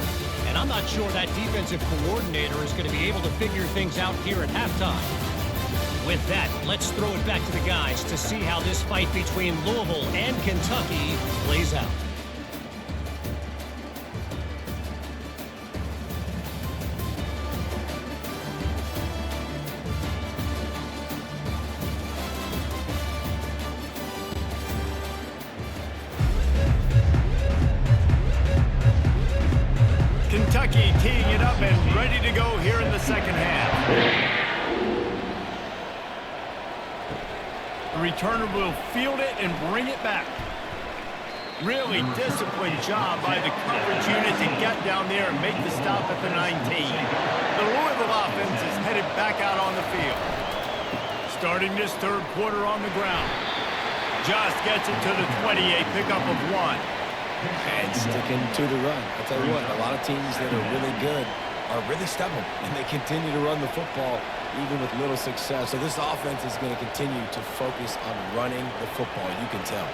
and I'm not sure that defensive coordinator is going to be able to figure things out here at halftime. With that, let's throw it back to the guys to see how this fight between Louisville and Kentucky plays out. Kentucky teeing it up and ready to go here in the second half. The returner will field it and bring it back. Really disciplined job by the coverage unit to get down there and make the stop at the 19. The Louisville offense is headed back out on the field. Starting this third quarter on the ground. Just gets it to the 20, a pickup of 1. And sticking to the run. I'll tell you what, a lot of teams that are really good are really stubborn, and they continue to run the football even with little success. So this offense is going to continue to focus on running the football, you can tell.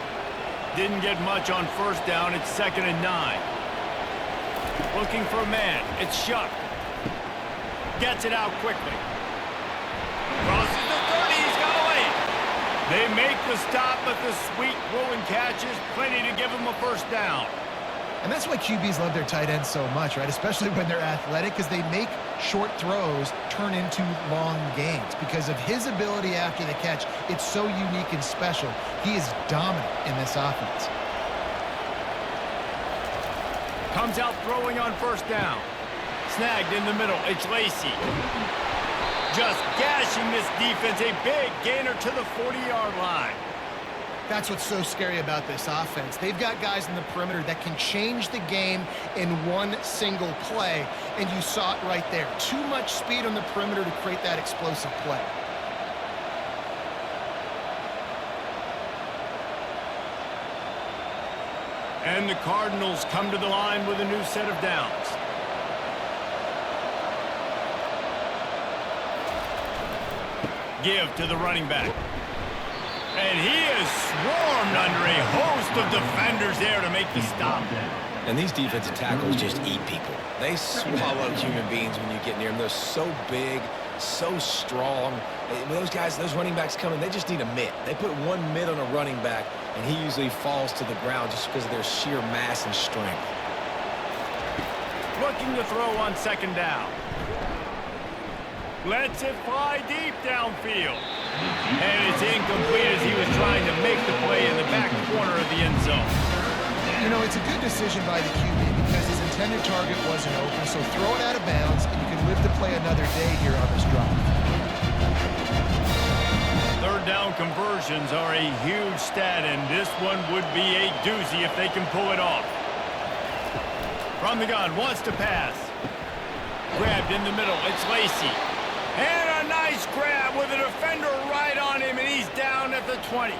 Didn't get much on first down. It's 2nd and 9. Looking for a man. It's Shuck. Gets it out quickly. Crosses the 30. He's got away. They make the stop, but the sweet throwing catch is plenty to give him a first down. And that's why QBs love their tight ends so much, right? Especially when they're athletic, because they make short throws turn into long gains. Because of his ability after the catch, it's so unique and special. He is dominant in this offense. Comes out throwing on first down. Snagged in the middle. It's Lacey. Just gashing this defense. A big gainer to the 40-yard line. That's what's so scary about this offense. They've got guys in the perimeter that can change the game in one single play, and you saw it right there. Too much speed on the perimeter to create that explosive play. And the Cardinals come to the line with a new set of downs. Give to the running back. And he is swarmed under a host of defenders there to make the stop. And these defensive tackles just eat people. They swallow human beings when you get near them. They're so big, so strong. When those guys, those running backs come in, they just need a mitt. They put one mitt on a running back, and he usually falls to the ground just because of their sheer mass and strength. Looking to throw on 2nd down. Lets it fly deep downfield. And it's incomplete as he was trying to make the play in the back corner of the end zone. You know, it's a good decision by the QB because his intended target wasn't open, so throw it out of bounds, and you can live to play another day here on this drive. 3rd down conversions are a huge stat, and this one would be a doozy if they can pull it off. From the gun, wants to pass. Grabbed in the middle, it's Lacey. And a nice grab with a defender right on him, and he's down at the 20.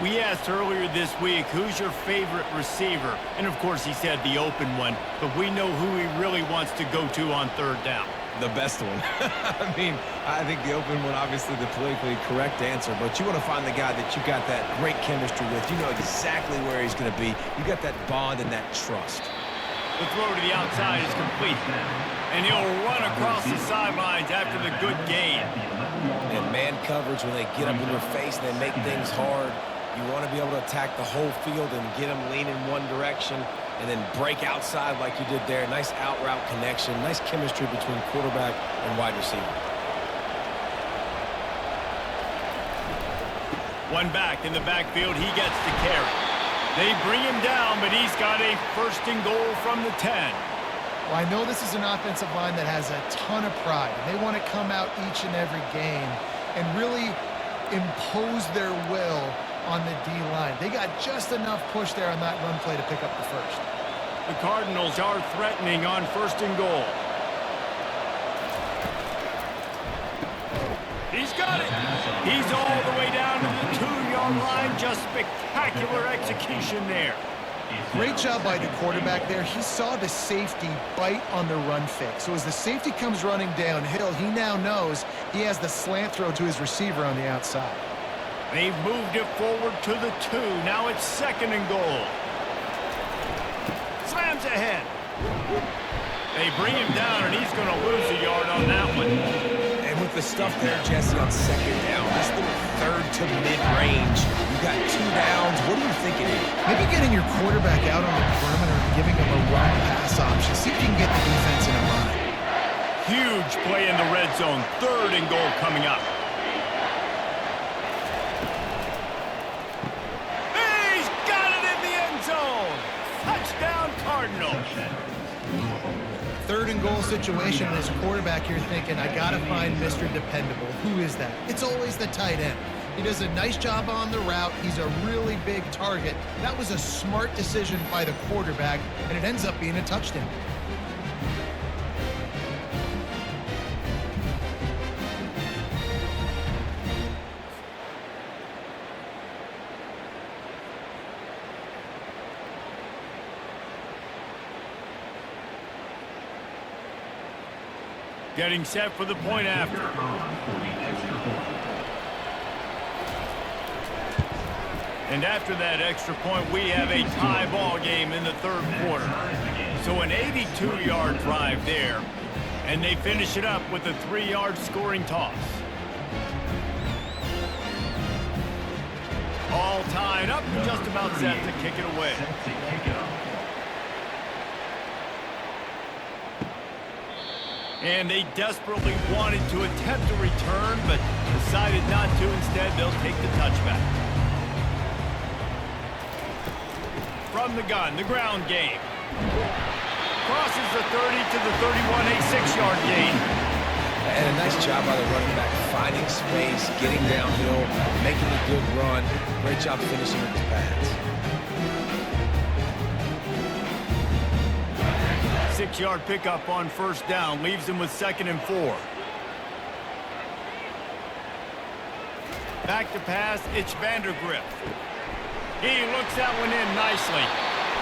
We asked earlier this week, who's your favorite receiver? And, of course, he said the open one, but we know who he really wants to go to on 3rd down. The best one. I mean, I think the open one, obviously the politically correct answer, but you want to find the guy that you got that great chemistry with. You know exactly where he's going to be. You got that bond and that trust. The throw to the outside is complete. And he'll run across the sidelines after the good gain. And man coverage, when they get up in your face and they make things hard, you want to be able to attack the whole field and get them leaning one direction and then break outside like you did there. Nice out route connection, nice chemistry between quarterback and wide receiver. One back in the backfield, he gets the carry. They bring him down, but he's got a 1st and goal from the 10. Well, I know this is an offensive line that has a ton of pride. They want to come out each and every game and really impose their will on the D-line. They got just enough push there on that run play to pick up the 1st. The Cardinals are threatening on 1st and goal. He's got it. He's all the way down to the 2-yard line. Just spectacular execution there. Great job by the quarterback there. He saw the safety bite on the run fake. So as the safety comes running downhill, he now knows he has the slant throw to his receiver on the outside. They've moved it forward to the 2. Now it's 2nd and goal. Slams ahead. They bring him down, and he's going to lose a yard on that one. And with the stuff there, Jesse, on 2nd down, this little 3rd to mid-range, you got 2 downs. What are you thinking here? Maybe getting your quarterback out on the perimeter and giving him a run pass option. See if you can get the defense in a bind. Huge play in the red zone. 3rd and goal coming up. He's got it in the end zone. Touchdown, Cardinals. third and goal situation, and his quarterback here thinking, I got to find Mr. Dependable. Who is that? It's always the tight end. He does a nice job on the route. He's a really big target. That was a smart decision by the quarterback, and it ends up being a touchdown. Getting set for the point after. And after that extra point, we have a tie ball game in the third quarter. So an 82-yard drive there, and they finish it up with a 3-yard scoring toss. All tied up, just about set to kick it away. And they desperately wanted to attempt a return, but decided not to. Instead, they'll take the touchback. From the gun, the ground game. Crosses the 30 to the 31, a 6-yard gain. And a nice job by the running back, finding space, getting downhill, making a good run. Great job finishing with his pass. 6-yard pickup on first down, leaves him with 2nd and 4. Back to pass, it's Vandergrift. He looks that one in nicely.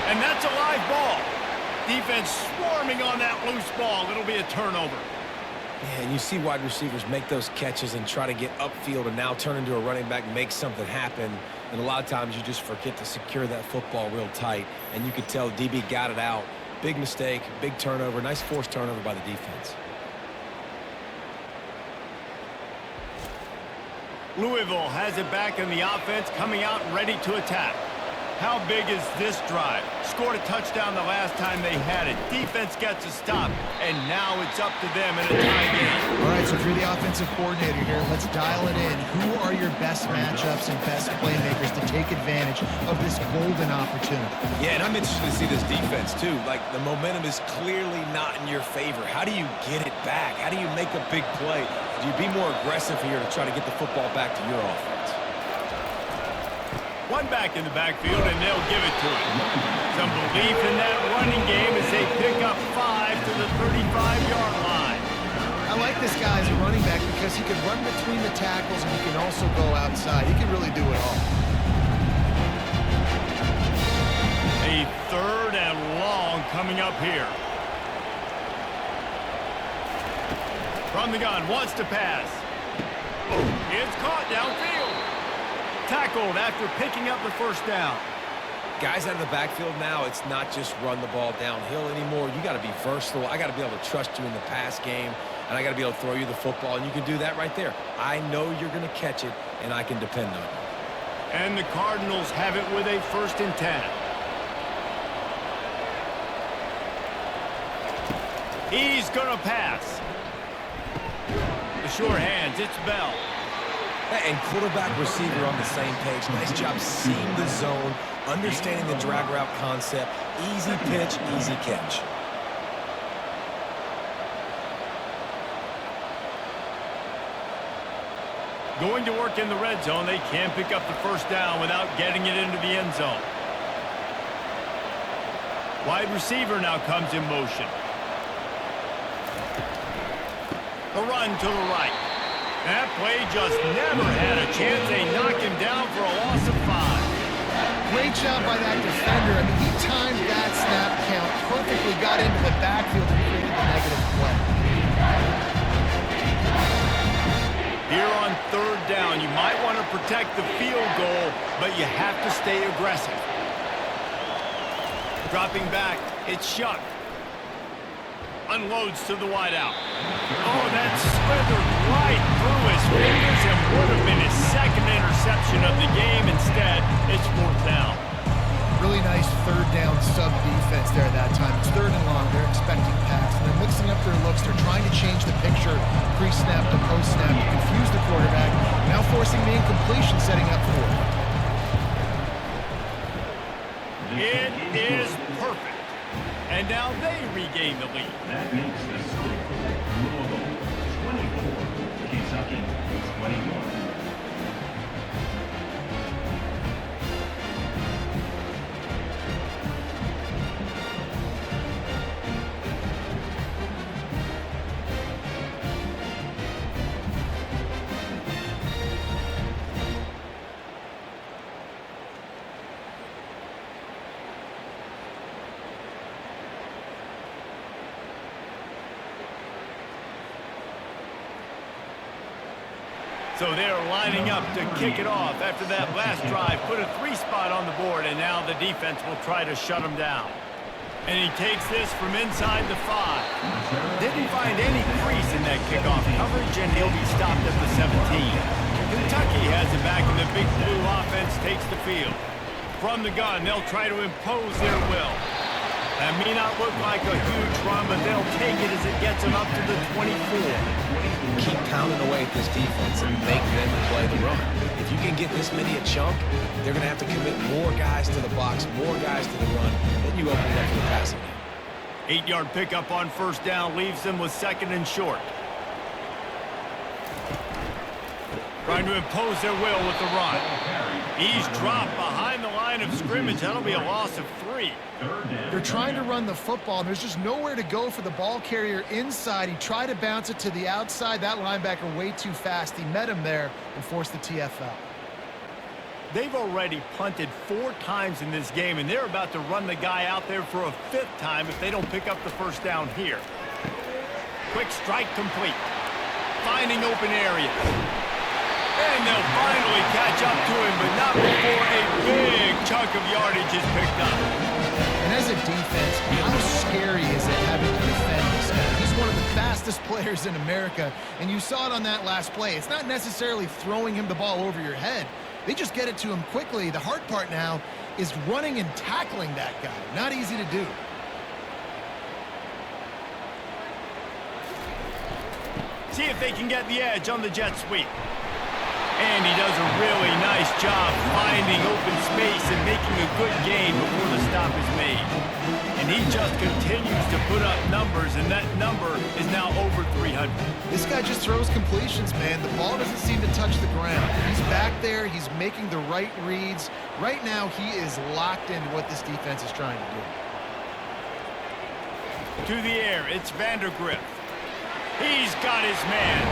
And that's a live ball. Defense swarming on that loose ball. It'll be a turnover. Yeah, and you see wide receivers make those catches and try to get upfield and now turn into a running back and make something happen. And a lot of times you just forget to secure that football real tight. And you could tell DB got it out. Big mistake, big turnover, nice forced turnover by the defense. Louisville has it back in the offense, coming out ready to attack. How big is this drive? Scored a touchdown the last time they had it. Defense gets a stop, and now it's up to them in a tie game. All right, so if you're the offensive coordinator here, let's dial it in. Who are your best matchups and best playmakers to take advantage of this golden opportunity? Yeah, and I'm interested to see this defense, too. Like, the momentum is clearly not in your favor. How do you get it back? How do you make a big play? Do you be more aggressive here to try to get the football back to your offense? One back in the backfield, and they'll give it to him. Some belief in that running game as they pick up 5 to the 35-yard line. I like this guy as a running back because he can run between the tackles and he can also go outside. He can really do it all. A 3rd and long coming up here. From the gun, wants to pass. It's caught downfield. Tackled after picking up the first down. Guys out of the backfield now, it's not just run the ball downhill anymore. You got to be versatile. I got to be able to trust you in the pass game, and I got to be able to throw you the football, and you can do that right there. I know you're going to catch it, and I can depend on you. And the Cardinals have it with a 1st and 10. He's going to pass. The sure hands, it's Bell. And quarterback receiver on the same page. Nice job seeing the zone, understanding the drag route concept. Easy pitch, easy catch. Going to work in the red zone. They can't pick up the first down without getting it into the end zone. Wide receiver now comes in motion. The run to the right. That play just never had a chance. They knock him down for a loss of 5. Great job by that defender. I mean, he timed that snap count perfectly, got into the backfield and created the negative play. Here on 3rd down, you might want to protect the field goal, but you have to stay aggressive. Dropping back, it's Shuck. Unloads to the wideout. Oh, that slithered right through his fingers and would have been his 2nd interception of the game. Instead, it's 4th down. Really nice 3rd down sub defense there that time. It's 3rd and long. They're expecting pass. And they're mixing up their looks. They're trying to change the picture pre-snap to post-snap to confuse the quarterback. Now forcing the incompletion, setting up 4th. It is perfect. And now they regain the lead. That makes the score Louisville 24, Kentucky 21. So they're lining up to kick it off after that last drive. Put a 3-spot on the board, and now the defense will try to shut them down. And he takes this from inside the 5. Didn't find any crease in that kickoff coverage, and he'll be stopped at the 17. Kentucky has it back, and the Big Blue offense takes the field. From the gun, they'll try to impose their will. That may not look like a huge run, but they'll take it as it gets them up to the 24. Keep pounding away at this defense and make them play the run. If you can get this many a chunk, they're going to have to commit more guys to the box, more guys to the run, then you open it up for the passing game. 8-yard pickup on first down leaves them with 2nd and short. Trying to impose their will with the run. He's dropped behind the line of scrimmage. That'll be a loss of 3. They're trying to run the football, and there's just nowhere to go for the ball carrier inside. He tried to bounce it to the outside. That linebacker way too fast. He met him there and forced the TFL. They've already punted 4 times in this game, and they're about to run the guy out there for a 5th time if they don't pick up the first down here. Quick strike complete. Finding open areas. And they'll finally catch up to him, but not before a big chunk of yardage is picked up. And as a defense, how scary is it having to defend this guy? He's one of the fastest players in America, and you saw it on that last play. It's not necessarily throwing him the ball over your head. They just get it to him quickly. The hard part now is running and tackling that guy. Not easy to do. See if they can get the edge on the jet sweep. And he does a really nice job finding open space and making a good gain before the stop is made. And he just continues to put up numbers, and that number is now over 300. This guy just throws completions, man. The ball doesn't seem to touch the ground. He's back there. He's making the right reads. Right now, he is locked into what this defense is trying to do. To the air, it's Vandergrift. He's got his man.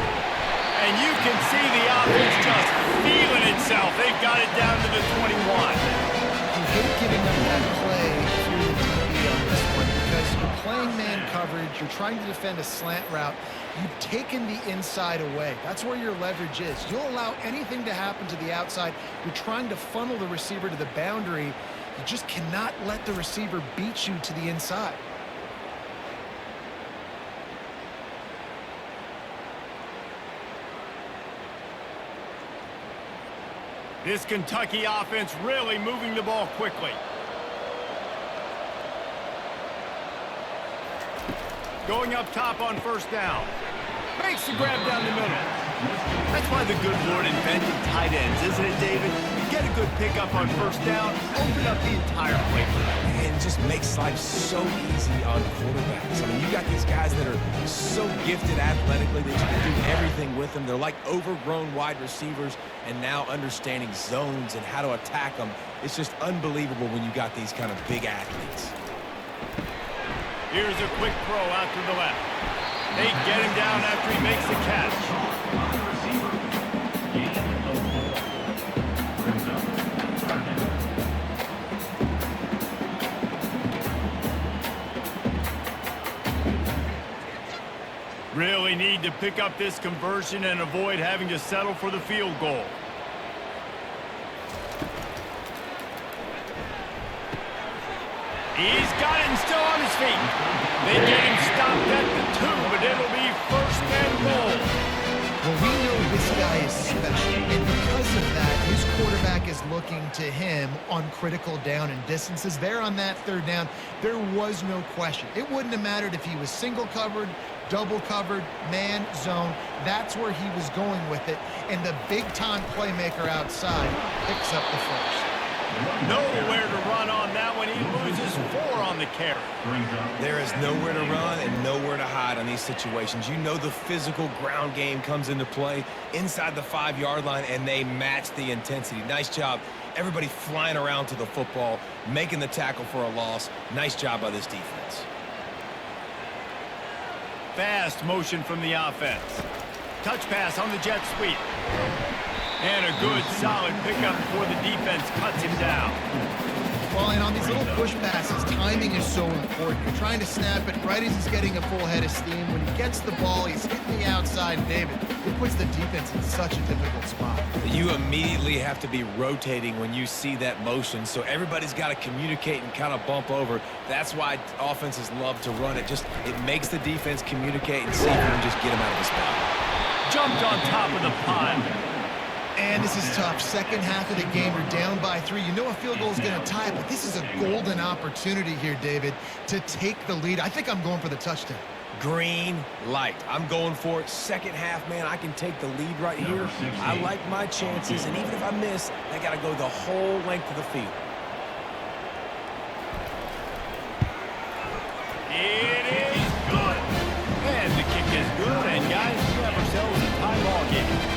And you can see the offense just feeling itself. They've got it down to the 21. You hate giving up that play if you're the DB on this one because you're playing man coverage. You're trying to defend a slant route. You've taken the inside away. That's where your leverage is. You'll allow anything to happen to the outside. You're trying to funnel the receiver to the boundary. You just cannot let the receiver beat you to the inside. This Kentucky offense really moving the ball quickly. Going up top on first down. Makes the grab down the middle. That's why the good Lord invented tight ends, isn't it, David? You get a good pickup on first down, open up the entire play. And just makes life so easy on quarterbacks. I mean, you got these guys that are so gifted athletically that you can do everything with them. They're like overgrown wide receivers, and now understanding zones and how to attack them. It's just unbelievable when you got these kind of big athletes. Here's a quick throw out to the left. They get him down after he makes the catch. Really need to pick up this conversion and avoid having to settle for the field goal. He's got it and still on his feet. They get him stopped at the 2, but it'll be first and goal. Well, we know this guy is special, and because of that, his quarterback is looking to him on critical down and distances. There on that third down, there was no question. It wouldn't have mattered if he was single covered, double covered, man, zone. That's where he was going with it, and the big-time playmaker outside picks up the first. Nowhere to run on that one. He loses 4 on the carry. There is nowhere to run and nowhere to hide on these situations. You know the physical ground game comes into play inside the 5-yard line, and they match the intensity. Nice job. Everybody flying around to the football, making the tackle for a loss. Nice job by this defense. Fast motion from the offense. Touch pass on the jet sweep. And a good, solid pickup before the defense cuts him down. Well, and on these little push passes, timing is so important. You're trying to snap it right as he's getting a full head of steam. When he gets the ball, he's hitting the outside, and David, it puts the defense in such a difficult spot. You immediately have to be rotating when you see that motion, so everybody's got to communicate and kind of bump over. That's why offenses love to run it. It makes the defense communicate and see if we can just get him out of the spot. Jumped on top of the pile. And this is tough. Second half of the game, you're down by 3. You know a field goal is going to tie it, but this is a golden opportunity here, David, to take the lead. I think I'm going for the touchdown. Green light. I'm going for it. Second half, man, I can take the lead right here. I like my chances, and even if I miss, I got to go the whole length of the field. It is good. And the kick is good. And, guys, we have ourselves a tie ball game.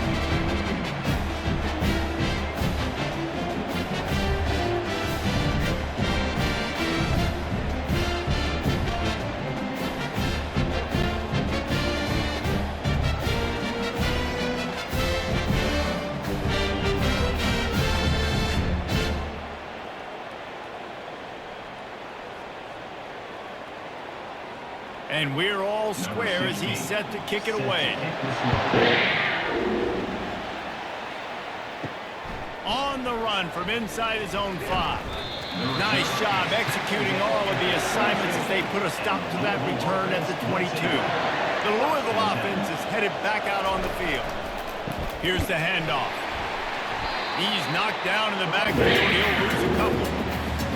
And we're all square as he's set to kick it away. On the run from inside his own 5. Nice job executing all of the assignments as they put a stop to that return at the 22. The Louisville offense is headed back out on the field. Here's the handoff. He's knocked down in the backfield. He'll lose a couple.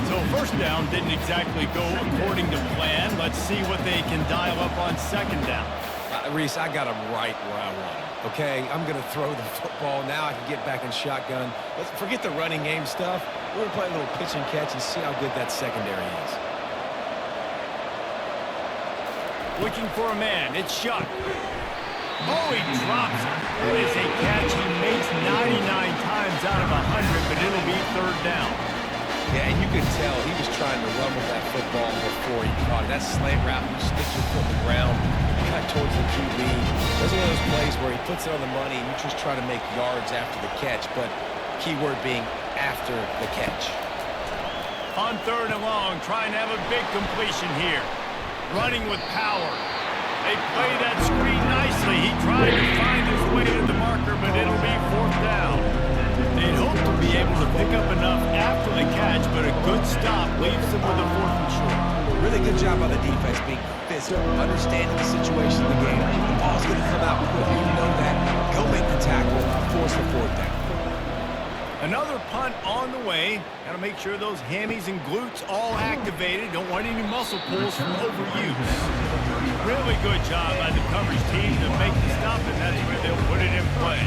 So first down didn't exactly go according to plan. Let's see what they can dial up on second down. Reese, I got him right where I want him. Okay, I'm going to throw the football. Now I can get back in shotgun. Let's forget the running game stuff. We're going to play a little pitch and catch and see how good that secondary is. Looking for a man. It's Shuck. Oh, he drops it. It is a catch he makes 99 times out of 100, but it'll be third down. Yeah, and you could tell he was trying to run with that football before he caught it. That slant route, you stick your foot in the ground, cut towards the QB. Those are those plays where he puts it on the money and you just try to make yards after the catch, but key word being after the catch. On third and long, trying to have a big completion here. Running with power. They play that screen nicely. He tried to find his way to the marker, but it'll be fourth down. They'd hope to be able to pick up enough after the catch, but a good stop leaves them with a 4th and short. Really good job by the defense being physical, understanding the situation of the game. The ball's going to come out quick. You know that. Go make the tackle, force the 4th down. Another punt on the way. Got to make sure those hammies and glutes all activated. Don't want any muscle pulls from overuse. Really good job by the coverage team to make the stop, and that's where they'll put it in play.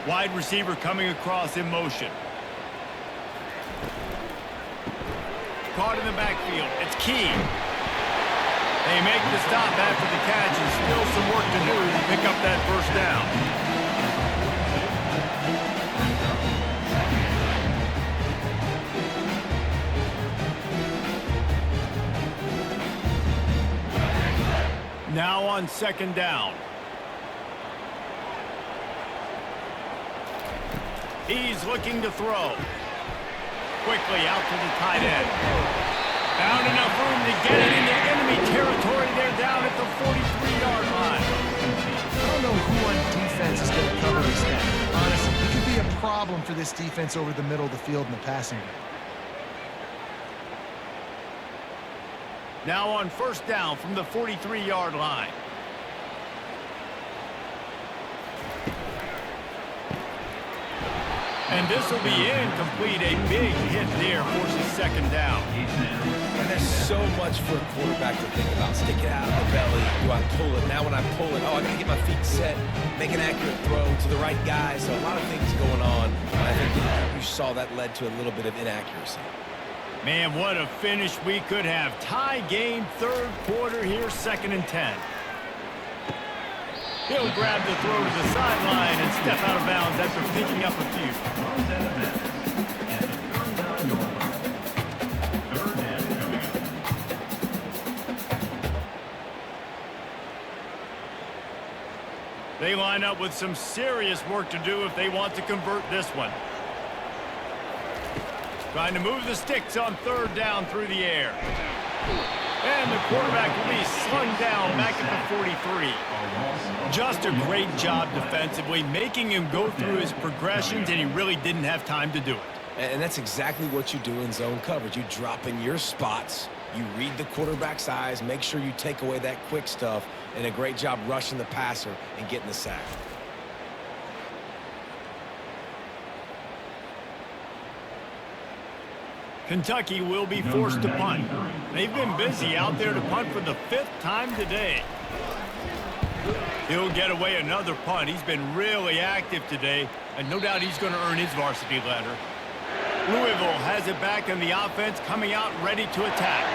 Wide receiver coming across in motion. Caught in the backfield. It's Key. They make the stop after the catch, and still some work to do to pick up that first down. Now on second down. He's looking to throw. Quickly out to the tight end. Found enough room to get it into enemy territory. They're down at the 43-yard line. I don't know who on defense is going to cover this guy. Honestly, it could be a problem for this defense over the middle of the field in the passing game. Now on first down from the 43-yard line. And this will be incomplete. A big hit there forces second down. And there's so much for a quarterback to think about. Stick it out of the belly. Do I pull it? Now when I pull it, oh, I got to get my feet set, make an accurate throw to the right guy. So a lot of things going on. And I think you saw that led to a little bit of inaccuracy. Man, what a finish we could have. Tie game, third quarter here, 2nd and 10. He'll grab the throw to the sideline and step out of bounds after picking up a few. They line up with some serious work to do if they want to convert this one. Trying to move the sticks on 3rd down through the air. And the quarterback will be slung down back at the 43. Just a great job defensively, making him go through his progressions, and he really didn't have time to do it. And that's exactly what you do in zone coverage. You drop in your spots, you read the quarterback's eyes, make sure you take away that quick stuff, and a great job rushing the passer and getting the sack. Kentucky will be forced to punt. They've been busy out there to punt for the 5th time today. He'll get away another punt. He's been really active today, and no doubt he's going to earn his varsity letter. Louisville has it back in the offense, coming out ready to attack.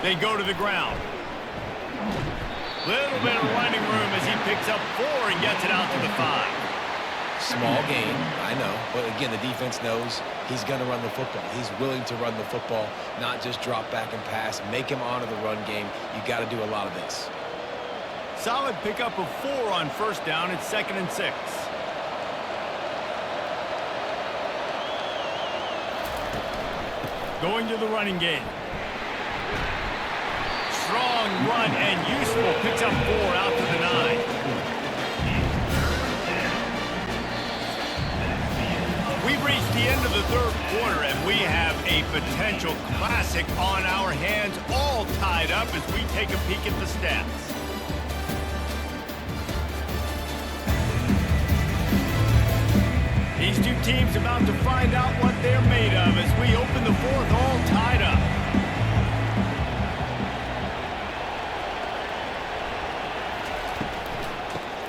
They go to the ground. Little bit of running room as he picks up 4 and gets it out to the 5. Small game, I know, but again, the defense knows he's going to run the football. He's willing to run the football, not just drop back and pass, make him honor the run game. You got to do a lot of this. Solid pickup of 4 on 1st down. It's 2nd and 6. Going to the running game. Strong run and useful. Picks up 4 out to the 9. We've reached the end of the 3rd quarter, and we have a potential classic on our hands, all tied up as we take a peek at the stats. These two teams about to find out what they're made of as we open the 4th, all tied up.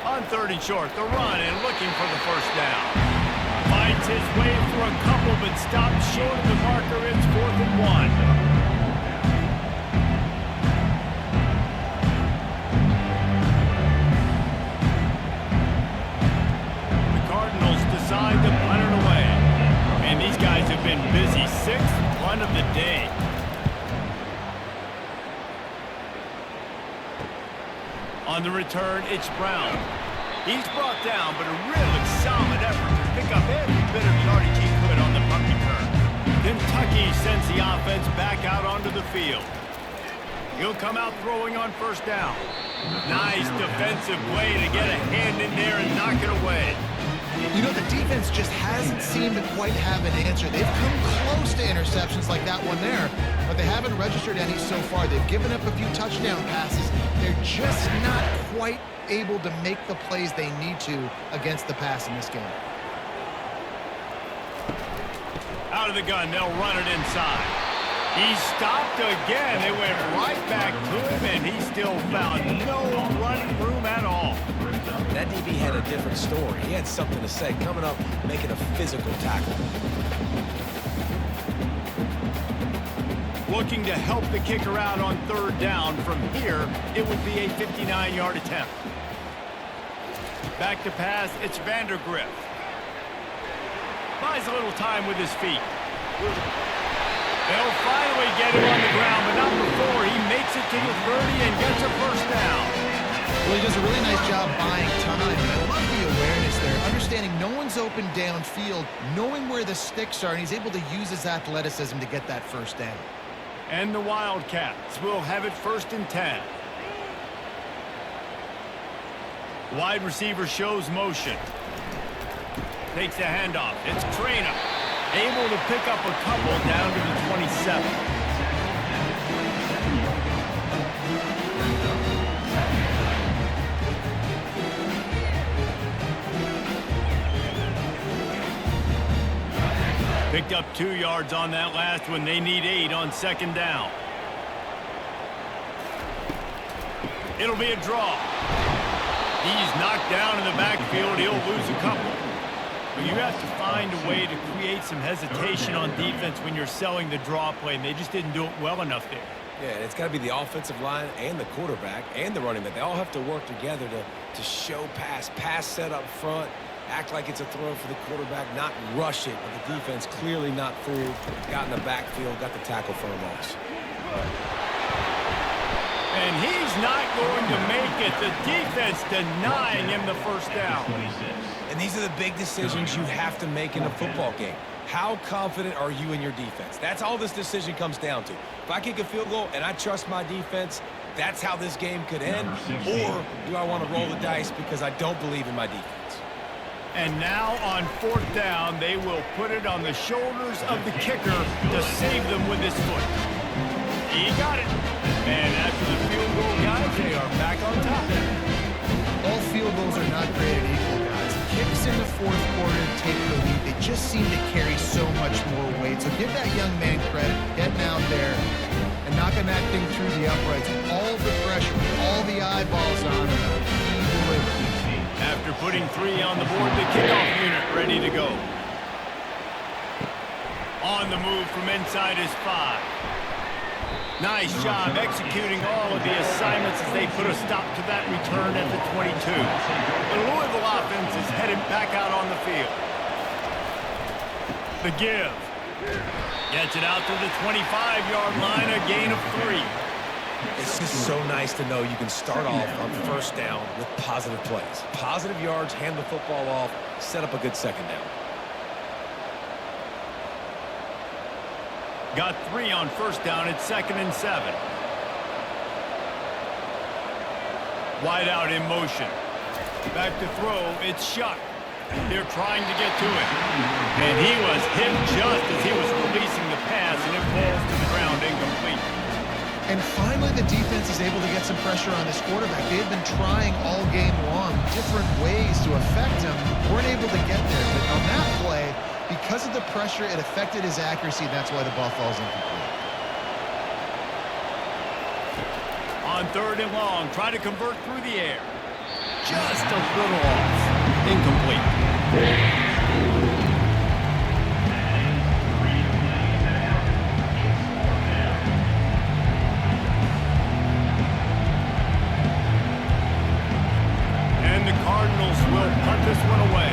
On 3rd and short, the run and looking for the 1st down. Finds his way through a couple, but stops short of the marker. It's 4th and 1. The Cardinals decide to punt it away. Man, these guys have been busy. 6th punt of the day. On the return, it's Brown. He's brought down, but a really solid effort to pick up every bit of yardage he could on the punt return. Kentucky sends the offense back out onto the field. He'll come out throwing on 1st down. Nice defensive play to get a hand in there and knock it away. You know, the defense just hasn't seemed to quite have an answer. They've come close to interceptions like that one there, but they haven't registered any so far. They've given up a few touchdown passes. They're just not quite able to make the plays they need to against the pass in this game. Out of the gun, they'll run it inside. He stopped again. They went right back to him, and he still found no running room at all. That DB had a different story. He had something to say, coming up, making a physical tackle. Looking to help the kicker out on 3rd down. From here, it would be a 59-yard attempt. Back to pass, it's Vandergriff. Buys a little time with his feet. They'll finally get him on the ground, but not before he makes it to the 30 and gets a 1st down. Well, he does a really nice job buying time. I love the awareness there, understanding no one's open downfield, knowing where the sticks are, and he's able to use his athleticism to get that 1st down. And the Wildcats will have it 1st and 10. Wide receiver shows motion. Takes the handoff. It's Trainer. Able to pick up a couple down to the 27. Picked up 2 yards on that last one. They need 8 on second down. It'll be a draw. He's knocked down in the backfield. He'll lose a couple. But you have to find a way to create some hesitation on defense when you're selling the draw play, and they just didn't do it well enough there. Yeah, it's got to be the offensive line and the quarterback and the running back. They all have to work together to show pass set up front, act like it's a throw for the quarterback, not rush it. But the defense clearly not fooled, got in the backfield, got the tackle for a loss. And he's not going to make it. The defense denying him the first down. And these are the big decisions you have to make in a football game. How confident are you in your defense? That's all this decision comes down to. If I kick a field goal and I trust my defense, that's how this game could end. Or do I want to roll the dice because I don't believe in my defense? And now on fourth down, they will put it on the shoulders of the kicker to save them with his foot. He got it. And after the field goal, guys, they are back on top. All field goals are not created equal, guys. Kicks in the fourth quarter take the lead. They just seem to carry so much more weight. So give that young man credit, getting out there and knocking that thing through the uprights. All the pressure, all the eyeballs on him. He delivered. After putting 3 on the board, the kickoff unit ready to go. On the move from inside his 5. Nice job executing all of the assignments as they put a stop to that return at the 22. The Louisville offense is headed back out on the field. The give. Gets it out to the 25-yard line, a gain of 3. It's just so nice to know you can start off on first down with positive plays. Positive yards, hand the football off, set up a good second down. Got 3 on first down at 2nd and 7. Wide out in motion. Back to throw. It's Shuck. They're trying to get to it. And he was hit just as he was releasing the pass, and it falls to the ground incomplete. And finally, the defense is able to get some pressure on this quarterback. They've been trying all game long different ways to affect him. Weren't able to get there. But on that play, because of the pressure, it affected his accuracy. That's why the ball falls incomplete. On 3rd and long, try to convert through the air. Just a little off. Incomplete. And the Cardinals will punt this one away.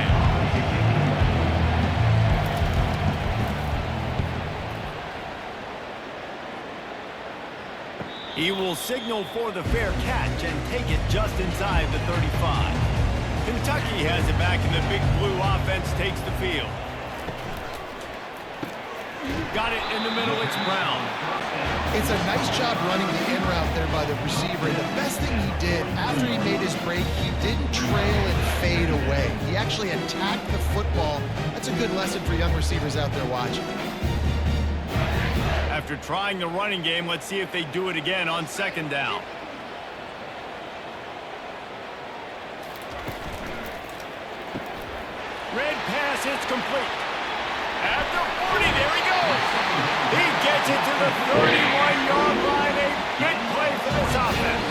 He will signal for the fair catch and take it just inside the 35. Kentucky has it back, and the Big Blue offense takes the field. Got it in the middle. It's Brown. It's a nice job running the in route there by the receiver. And the best thing he did after he made his break, he didn't trail and fade away. He actually attacked the football. That's a good lesson for young receivers out there watching. After trying the running game, let's see if they do it again on 2nd down. Red pass, it's complete. At the 40, there he goes. He gets it to the 31-yard line. A big play for this offense.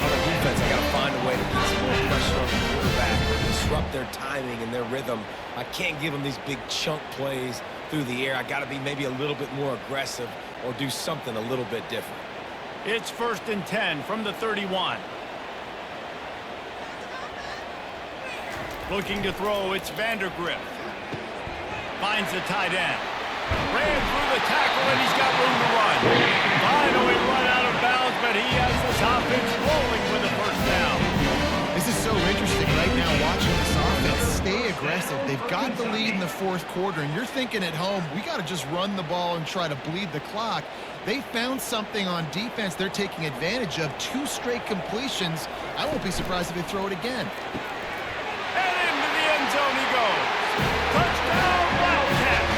On the defense, I got to find a way to get some more pressure on the quarterback, disrupt their timing and their rhythm. I can't give them these big chunk plays through the air. I got to be maybe a little bit more aggressive or do something a little bit different. It's 1st and 10 from the 31. Looking to throw, it's Vandergrift. Finds the tight end. Ran through the tackle, and he's got room to run. Finally run out of bounds, but he has this offense rolling with a first down. This is so interesting right now watching this offense stay aggressive. They've got the lead in the fourth quarter, and you're thinking at home, we got to just run the ball and try to bleed the clock. They found something on defense they're taking advantage of. 2 straight completions. I won't be surprised if they throw it again. And into the end zone he goes. Touchdown, Wildcats!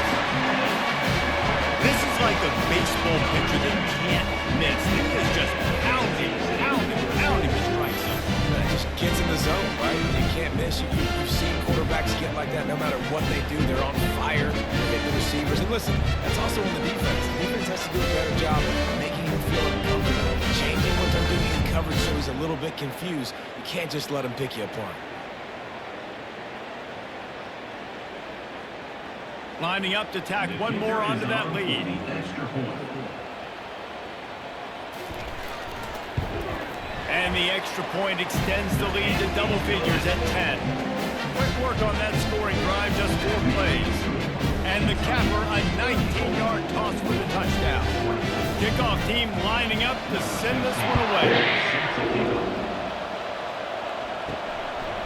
This is like a baseball pitcher that can't miss. He is just pounding the strike zone. It just gets in the zone, right? You can't miss. You've seen quarterbacks quarterbacks get like that, no matter what they do, they're on fire, they're hitting the receivers. And listen, that's also on the defense. The defense has to do a better job of making him feel uncomfortable, changing what they're doing in coverage so he's a little bit confused. You can't just let him pick you apart. Lining up to tack one more onto that lead. And the extra point extends the lead to double figures at 10. Quick work on that scoring drive, just 4 plays. And the capper, a 19-yard toss for the touchdown. Kickoff team lining up to send this one away.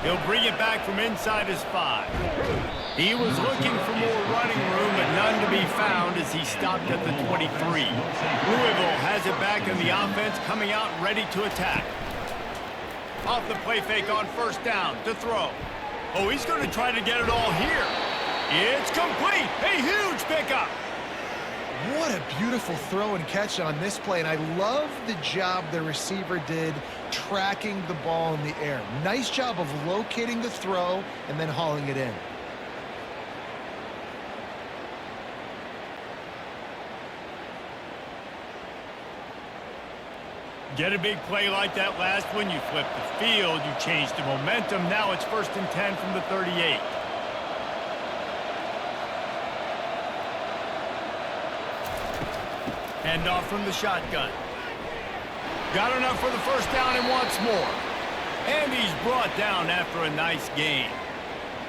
He'll bring it back from inside his 5. He was looking for more running room, but none to be found as he stopped at the 23. Louisville has it back in the offense, coming out ready to attack. Off the play fake on first down to throw. Oh, he's going to try to get it all here. It's complete. A huge pickup. What a beautiful throw and catch on this play, and I love the job the receiver did tracking the ball in the air. Nice job of locating the throw and then hauling it in. Get a big play like that last one, you flip the field, you change the momentum. Now it's 1st and 10 from the 38. Hand off from the shotgun. Got enough for the first down and wants more. And he's brought down after a nice gain.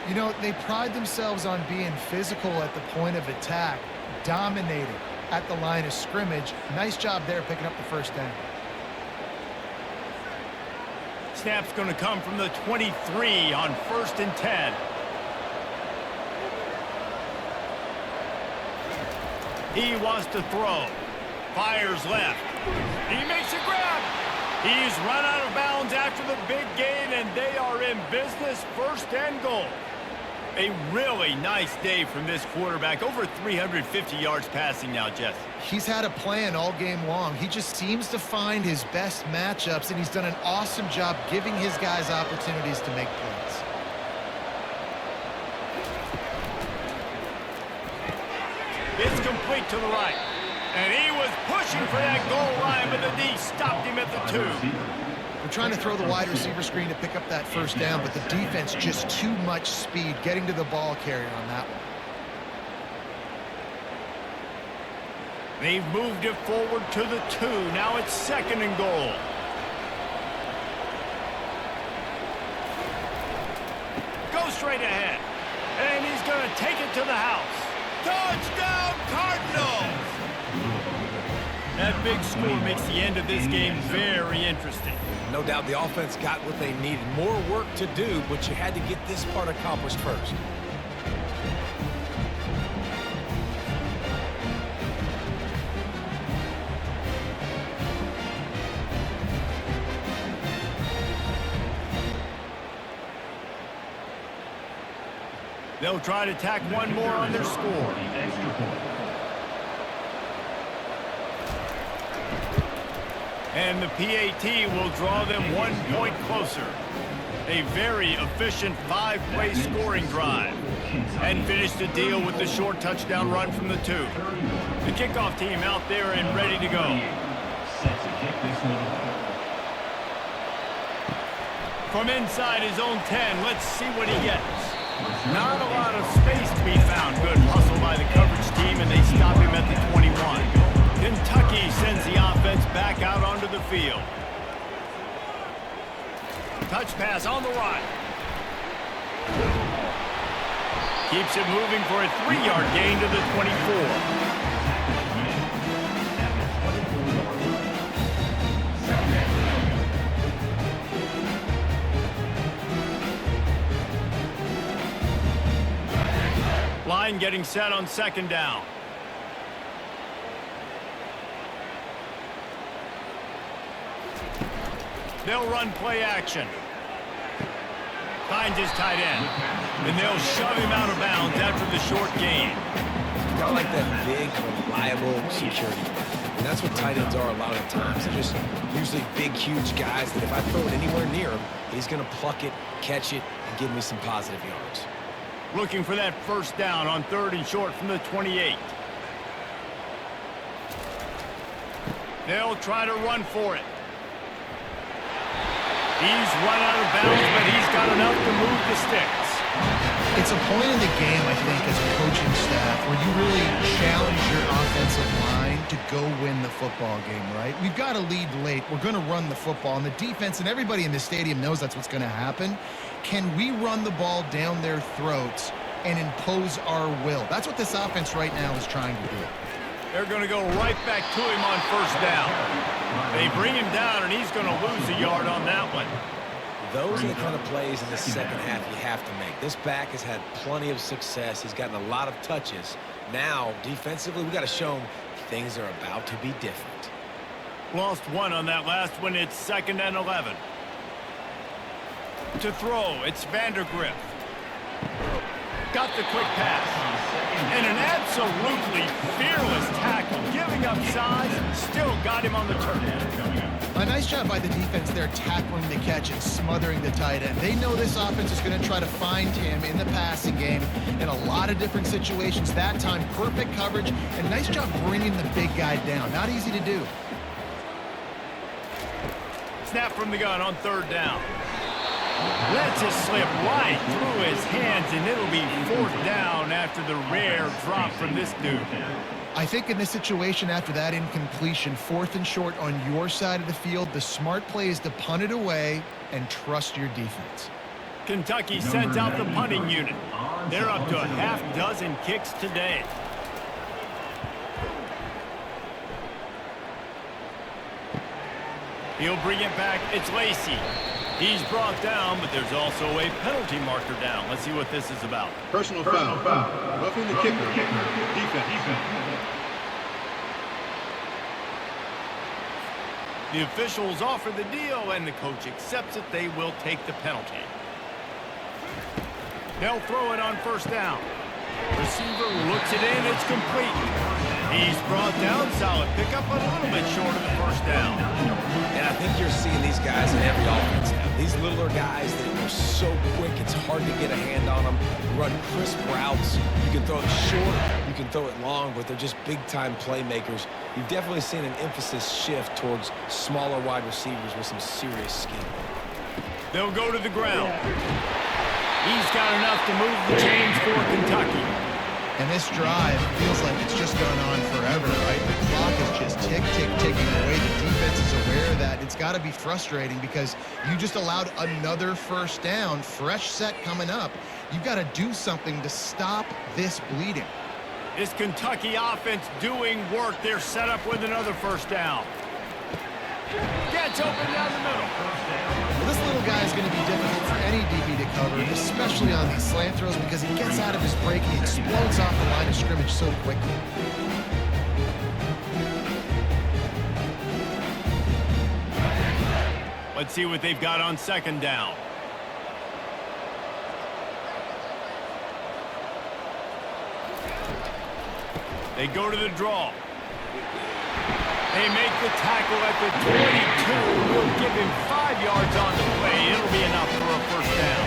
You know, they pride themselves on being physical at the point of attack, dominating at the line of scrimmage. Nice job there picking up the first down. Snap's going to come from the 23 on 1st and 10. He wants to throw. Fires left. He makes a grab. He's run out of bounds after the big gain, and they are in business, 1st and goal. A really nice day from this quarterback. Over 350 yards passing now, Jess. He's had a plan all game long. He just seems to find his best matchups, and he's done an awesome job giving his guys opportunities to make plays. It's complete to the right. And he was pushing for that goal line, but the D stopped him at the 2. They're trying to throw the wide receiver screen to pick up that first down, but the defense just too much speed getting to the ball carrier on that one. They've moved it forward to the 2. Now it's 2nd and goal. Go straight ahead. And he's going to take it to the house. Touchdown, Cardinals! That big score makes the end of this game very interesting. No doubt the offense got what they needed. More work to do, but you had to get this part accomplished first. They'll try to tack one more on their score. And the PAT will draw them 1 point closer. A very efficient 5-play scoring drive. And finish the deal with the short touchdown run from the 2. The kickoff team out there and ready to go. From inside his own 10, let's see what he gets. Not a lot of space to be found. Good hustle by the coverage team, and they stop him at the 21. Kentucky sends the offense back out onto the field. Touch pass on the right. Keeps it moving for a 3-yard gain to the 24. Line getting set on 2nd down. They'll run play action. Finds his tight end. And they'll shove him out of bounds after the short gain. Got like that big, reliable security. And that's what tight ends are a lot of the times. They're just usually big, huge guys that if I throw it anywhere near him, he's going to pluck it, catch it, and give me some positive yards. Looking for that first down on 3rd and short from the 28. They'll try to run for it. He's run out of bounds, but he's got enough to move the sticks. It's a point in the game, I think, as a coaching staff, where you really challenge your offensive line to go win the football game, right? We've got to lead late. We're going to run the football, and the defense and everybody in the stadium knows that's what's going to happen. Can we run the ball down their throats and impose our will? That's what this offense right now is trying to do. They're going to go right back to him on first down. They bring him down, and he's going to lose a yard on that one. Those are the kind of plays in the second half you have to make. This back has had plenty of success. He's gotten a lot of touches. Now, defensively, we got to show him things are about to be different. Lost one on that last one. It's 2nd and 11. To throw, it's Vandergrift. Got the quick pass. And an absolutely fearless tackle. Giving up size, still got him on the turn. A nice job by the defense there tackling the catch and smothering the tight end. They know this offense is going to try to find him in the passing game in a lot of different situations. That time, perfect coverage, and nice job bringing the big guy down. Not easy to do. Snap from the gun on 3rd down. Lets it slip right through his hands, and it'll be 4th down after the rare drop from this dude. I think in this situation, after that incompletion, 4th and short on your side of the field, the smart play is to punt it away and trust your defense. Kentucky sends out the punting unit. They're up to a half-dozen kicks today. He'll bring it back. It's Lacey. He's brought down, but there's also a penalty marker down. Let's see what this is about. Personal foul. Roughing the kicker. Defense. The officials offer the deal, and the coach accepts it. They will take the penalty. They'll throw it on 1st down. Receiver looks it in. It's complete. He's brought down. Solid pickup, a little bit short of the 1st down. And I think you're seeing these guys in every offense now. These littler guys that are so quick, it's hard to get a hand on them. Run crisp routes. You can throw it short, you can throw it long, but they're just big-time playmakers. You've definitely seen an emphasis shift towards smaller wide receivers with some serious skill. They'll go to the ground. He's got enough to move the chains for Kentucky. And this drive feels like it's just gone on forever, right? The clock is just ticking away. The defense is aware of that. It's got to be frustrating because you just allowed another 1st down, fresh set coming up. You've got to do something to stop this bleeding. This Kentucky offense doing work. They're set up with another 1st down. Gets open down the middle. Well, this little guy is going to be difficult for any DB to cover, especially on these slant throws because he gets out of his break and he explodes off the line of scrimmage so quickly. Let's see what they've got on 2nd down. They go to the draw. They make the tackle at the 22. We'll give him 5 yards on the play. It'll be enough for a 1st down.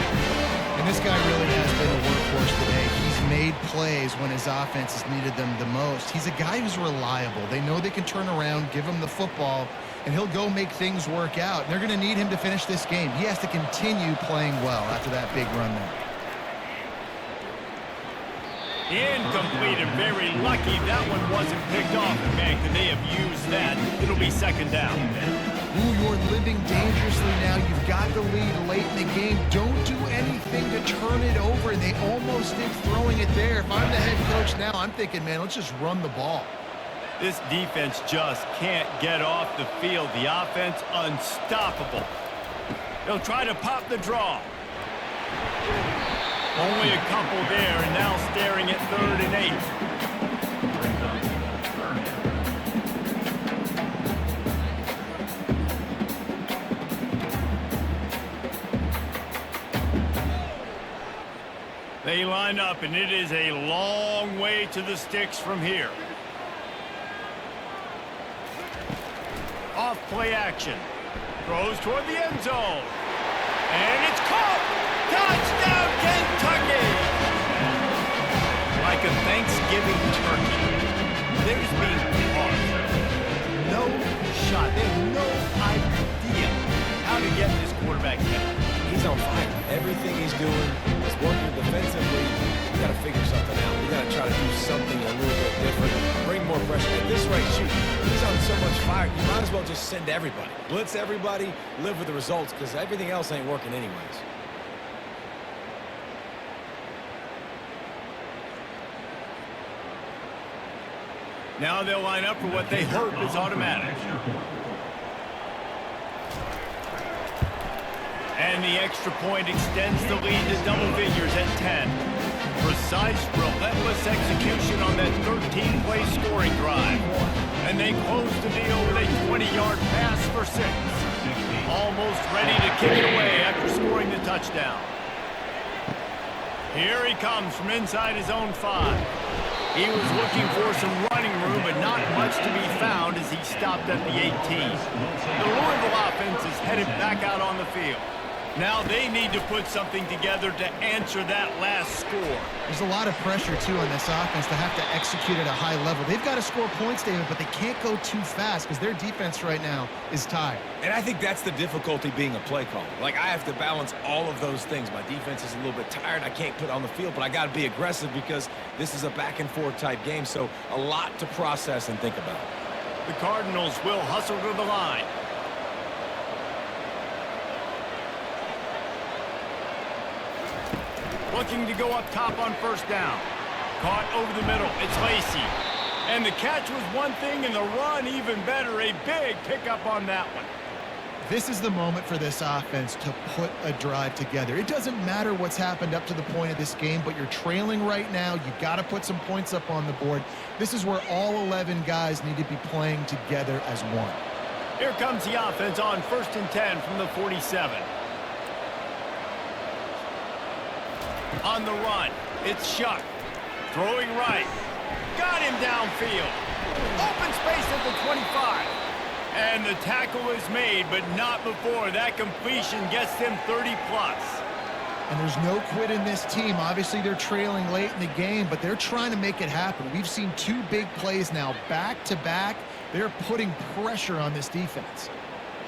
And this guy really has been a workhorse today. He's made plays when his offense has needed them the most. He's a guy who's reliable. They know they can turn around, give him the football, and he'll go make things work out. And they're going to need him to finish this game. He has to continue playing well after that big run there. Incomplete and very lucky that one wasn't picked off. And man, could they have used that? It'll be 2nd down. Ooh, you're living dangerously now. You've got the lead late in the game. Don't do anything to turn it over. And they almost did throwing it there. If I'm the head coach now, I'm thinking, man, let's just run the ball. This defense just can't get off the field. The offense unstoppable. They'll try to pop the draw. Only a couple there, and now staring at 3rd and 8. They line up, and it is a long way to the sticks from here. Off play action. Throws toward the end zone. And it's caught! Touchdown, Kentucky! giving turkey. They're just being paused. No shot. They have no idea how to get this quarterback down. He's on fire. Everything he's doing is working defensively. We got to figure something out. We got to try to do something a little bit different. Bring more pressure. At this rate, shoot, he's on so much fire. You might as well just send everybody. Blitz everybody, live with the results, because everything else ain't working anyways. Now they'll line up for what they hope is automatic. And the extra point extends the lead to double figures at 10. Precise, relentless execution on that 13-play scoring drive. And they close the deal with a 20-yard pass for 6. Almost ready to kick it away after scoring the touchdown. Here he comes from inside his own 5. He was looking for some running room, but not much to be found as he stopped at the 18. The Louisville offense is headed back out on the field. Now they need to put something together to answer that last score. There's a lot of pressure, too, on this offense to have to execute at a high level. They've got to score points, David, but they can't go too fast because their defense right now is tired. And I think that's the difficulty being a play caller. Like, I have to balance all of those things. My defense is a little bit tired. I can't put it on the field, but I got to be aggressive because this is a back-and-forth type game, so a lot to process and think about. The Cardinals will hustle to the line. Looking to go up top on first down. Caught over the middle. It's Lacey. And the catch was one thing, and the run even better. A big pickup on that one. This is the moment for this offense to put a drive together. It doesn't matter what's happened up to the point of this game, but you're trailing right now. You got to put some points up on the board. This is where all 11 guys need to be playing together as one. Here comes the offense on 1st and 10 from the 47. On the run, it's Shuck. Throwing right. Got him downfield. Open space at the 25. And the tackle is made, but not before that completion gets them 30-plus. And there's no quit in this team. Obviously, they're trailing late in the game, but they're trying to make it happen. We've seen 2 big plays now, back-to-back. They're putting pressure on this defense.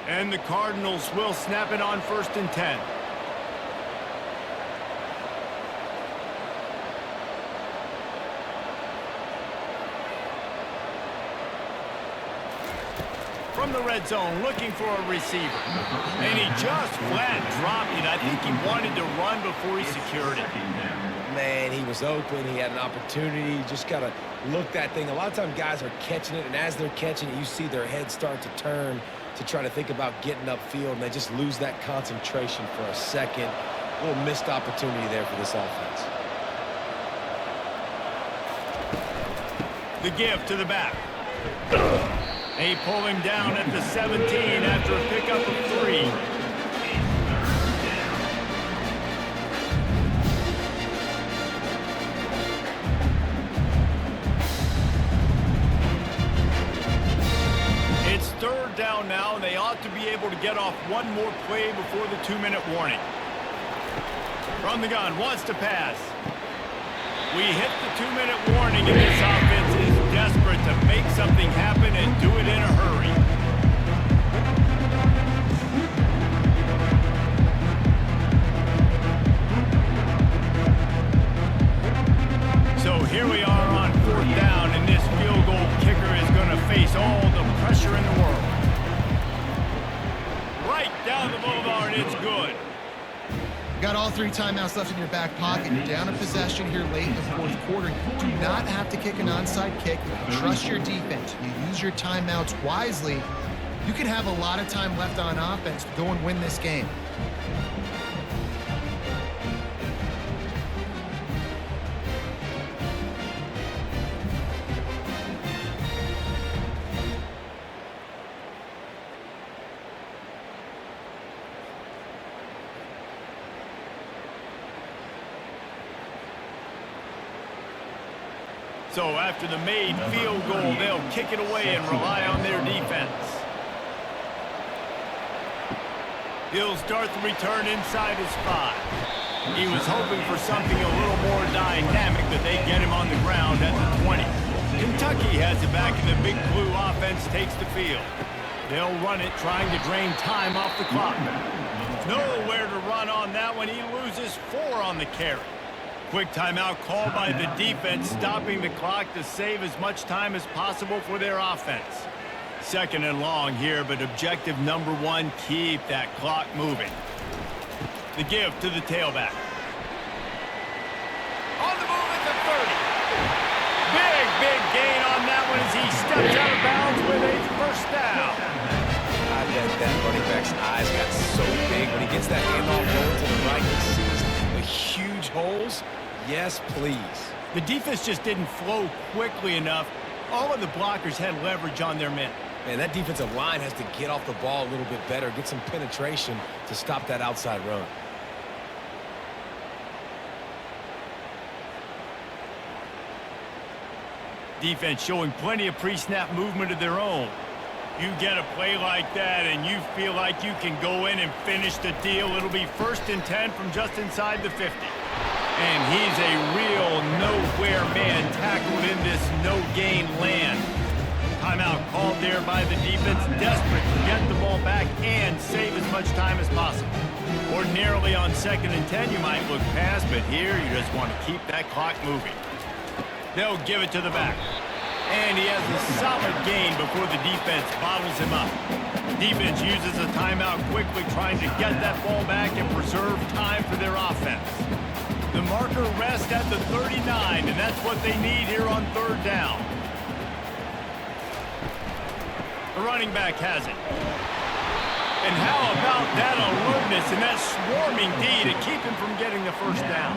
And the Cardinals will snap it on 1st and 10. From the red zone, looking for a receiver. And he just flat dropped it. I think he wanted to run before he secured it. Man, he was open. He had an opportunity. You just got to look that thing. A lot of times guys are catching it, and as they're catching it, you see their head start to turn to try to think about getting upfield, and they just lose that concentration for a second. A little missed opportunity there for this offense. The give to the back. They pull him down at the 17 after a pickup of 3. It's 3rd down now, and they ought to be able to get off one more play before the 2-minute warning. From the gun, wants to pass. We hit the 2-minute warning, and this offense is desperate to make something happen and do it in a hurry. So here we are on 4th down, and this field goal kicker is going to face all the pressure in the world. Right down the boulevard, it's good. Got all 3 timeouts left in your back pocket. You're down a possession here late in the 4th quarter. You do not have to kick an onside kick. Trust your defense. You use your timeouts wisely. You can have a lot of time left on offense to go and win this game. So after the made field goal, they'll kick it away and rely on their defense. He'll start the return inside his 5. He was hoping for something a little more dynamic, but they get him on the ground at the has it back, and the Big Blue offense takes the field. They'll run it, trying to drain time off the clock. Nowhere to run on that one. He loses 4 on the carry. Quick timeout called by the defense, stopping the clock to save as much time as possible for their offense. 2nd and long here, but objective number 1, keep that clock moving. The give to the tailback. On the move at the 30. Big gain on that one as he steps out of bounds with a first down. I bet that running back's eyes got so big when he gets that handoff over to the right. He sees the huge holes. Yes, please. The defense just didn't flow quickly enough. All of the blockers had leverage on their men. Man, that defensive line has to get off the ball a little bit better, get some penetration to stop that outside run. Defense showing plenty of pre-snap movement of their own. You get a play like that and you feel like you can go in and finish the deal. It'll be 1st and 10 from just inside the 50. And he's a real nowhere man tackled in this no-gain land. Timeout called there by the defense, desperate to get the ball back and save as much time as possible. Ordinarily on 2nd and 10 you might look past, but here you just want to keep that clock moving. They'll give it to the back. And he has a solid gain before the defense bottles him up. Defense uses a timeout quickly, trying to get that ball back and preserve time for their offense. The marker rests at the 39, and that's what they need here on 3rd down. The running back has it. And how about that alertness and that swarming D to keep him from getting the first down?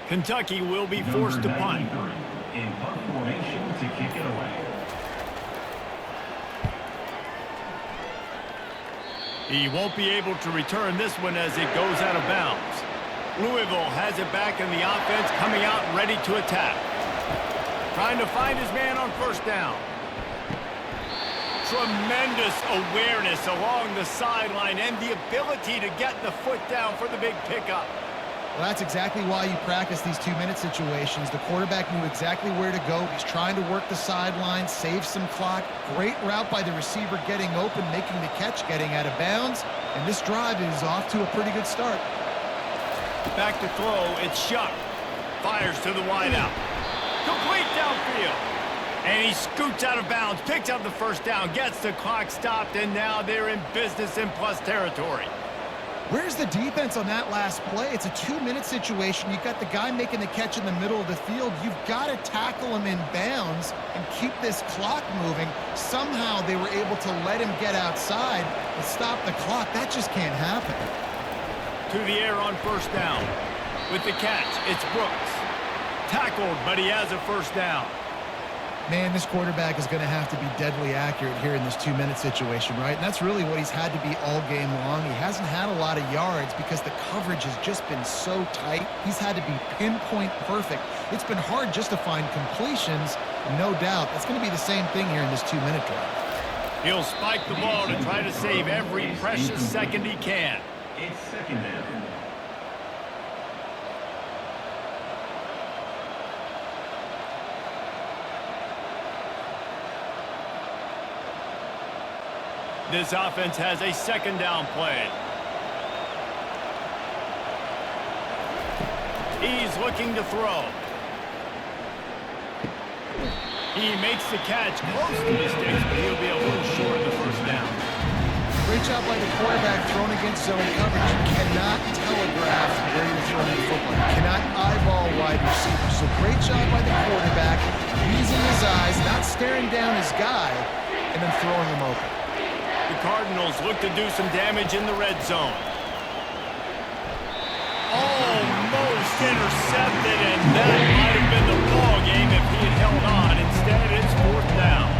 Kentucky will be forced to punt. In punt formation to kick it away. He won't be able to return this one as it goes out of bounds. Louisville has it back in the offense, coming out ready to attack. Trying to find his man on 1st down. Tremendous awareness along the sideline and the ability to get the foot down for the big pickup. Well, that's exactly why you practice these 2-minute situations. The quarterback knew exactly where to go. He's trying to work the sideline, save some clock. Great route by the receiver getting open, making the catch, getting out of bounds. And this drive is off to a pretty good start. Back to throw, it's Shuck. Fires to the wideout. Complete downfield. And he scoots out of bounds, picks up the first down, gets the clock stopped, and now they're in business in plus territory. Where's the defense on that last play? It's a 2-minute situation. You've got the guy making the catch in the middle of the field. You've got to tackle him in bounds and keep this clock moving. Somehow they were able to let him get outside and stop the clock. That just can't happen. To the air on 1st down. With the catch, it's Brooks. Tackled, but he has a first down. Man, this quarterback is going to have to be deadly accurate here in this 2-minute situation, right? And that's really what he's had to be all game long. He hasn't had a lot of yards because the coverage has just been so tight. He's had to be pinpoint perfect. It's been hard just to find completions, no doubt. That's going to be the same thing here in this 2-minute drive. He'll spike the ball to try to save every precious second he can. It's 2nd down. This offense has a 2nd down play. He's looking to throw. He makes the catch close to the sticks, but he'll be a little short of the first down. Great job by the quarterback thrown against zone coverage. You cannot telegraph where you're throwing the football. You cannot eyeball wide receivers. So great job by the quarterback, using his eyes, not staring down his guy, and then throwing him open. The Cardinals look to do some damage in the red zone. Almost intercepted, and that might have been the ball game if he had held on. Instead, it's 4th down.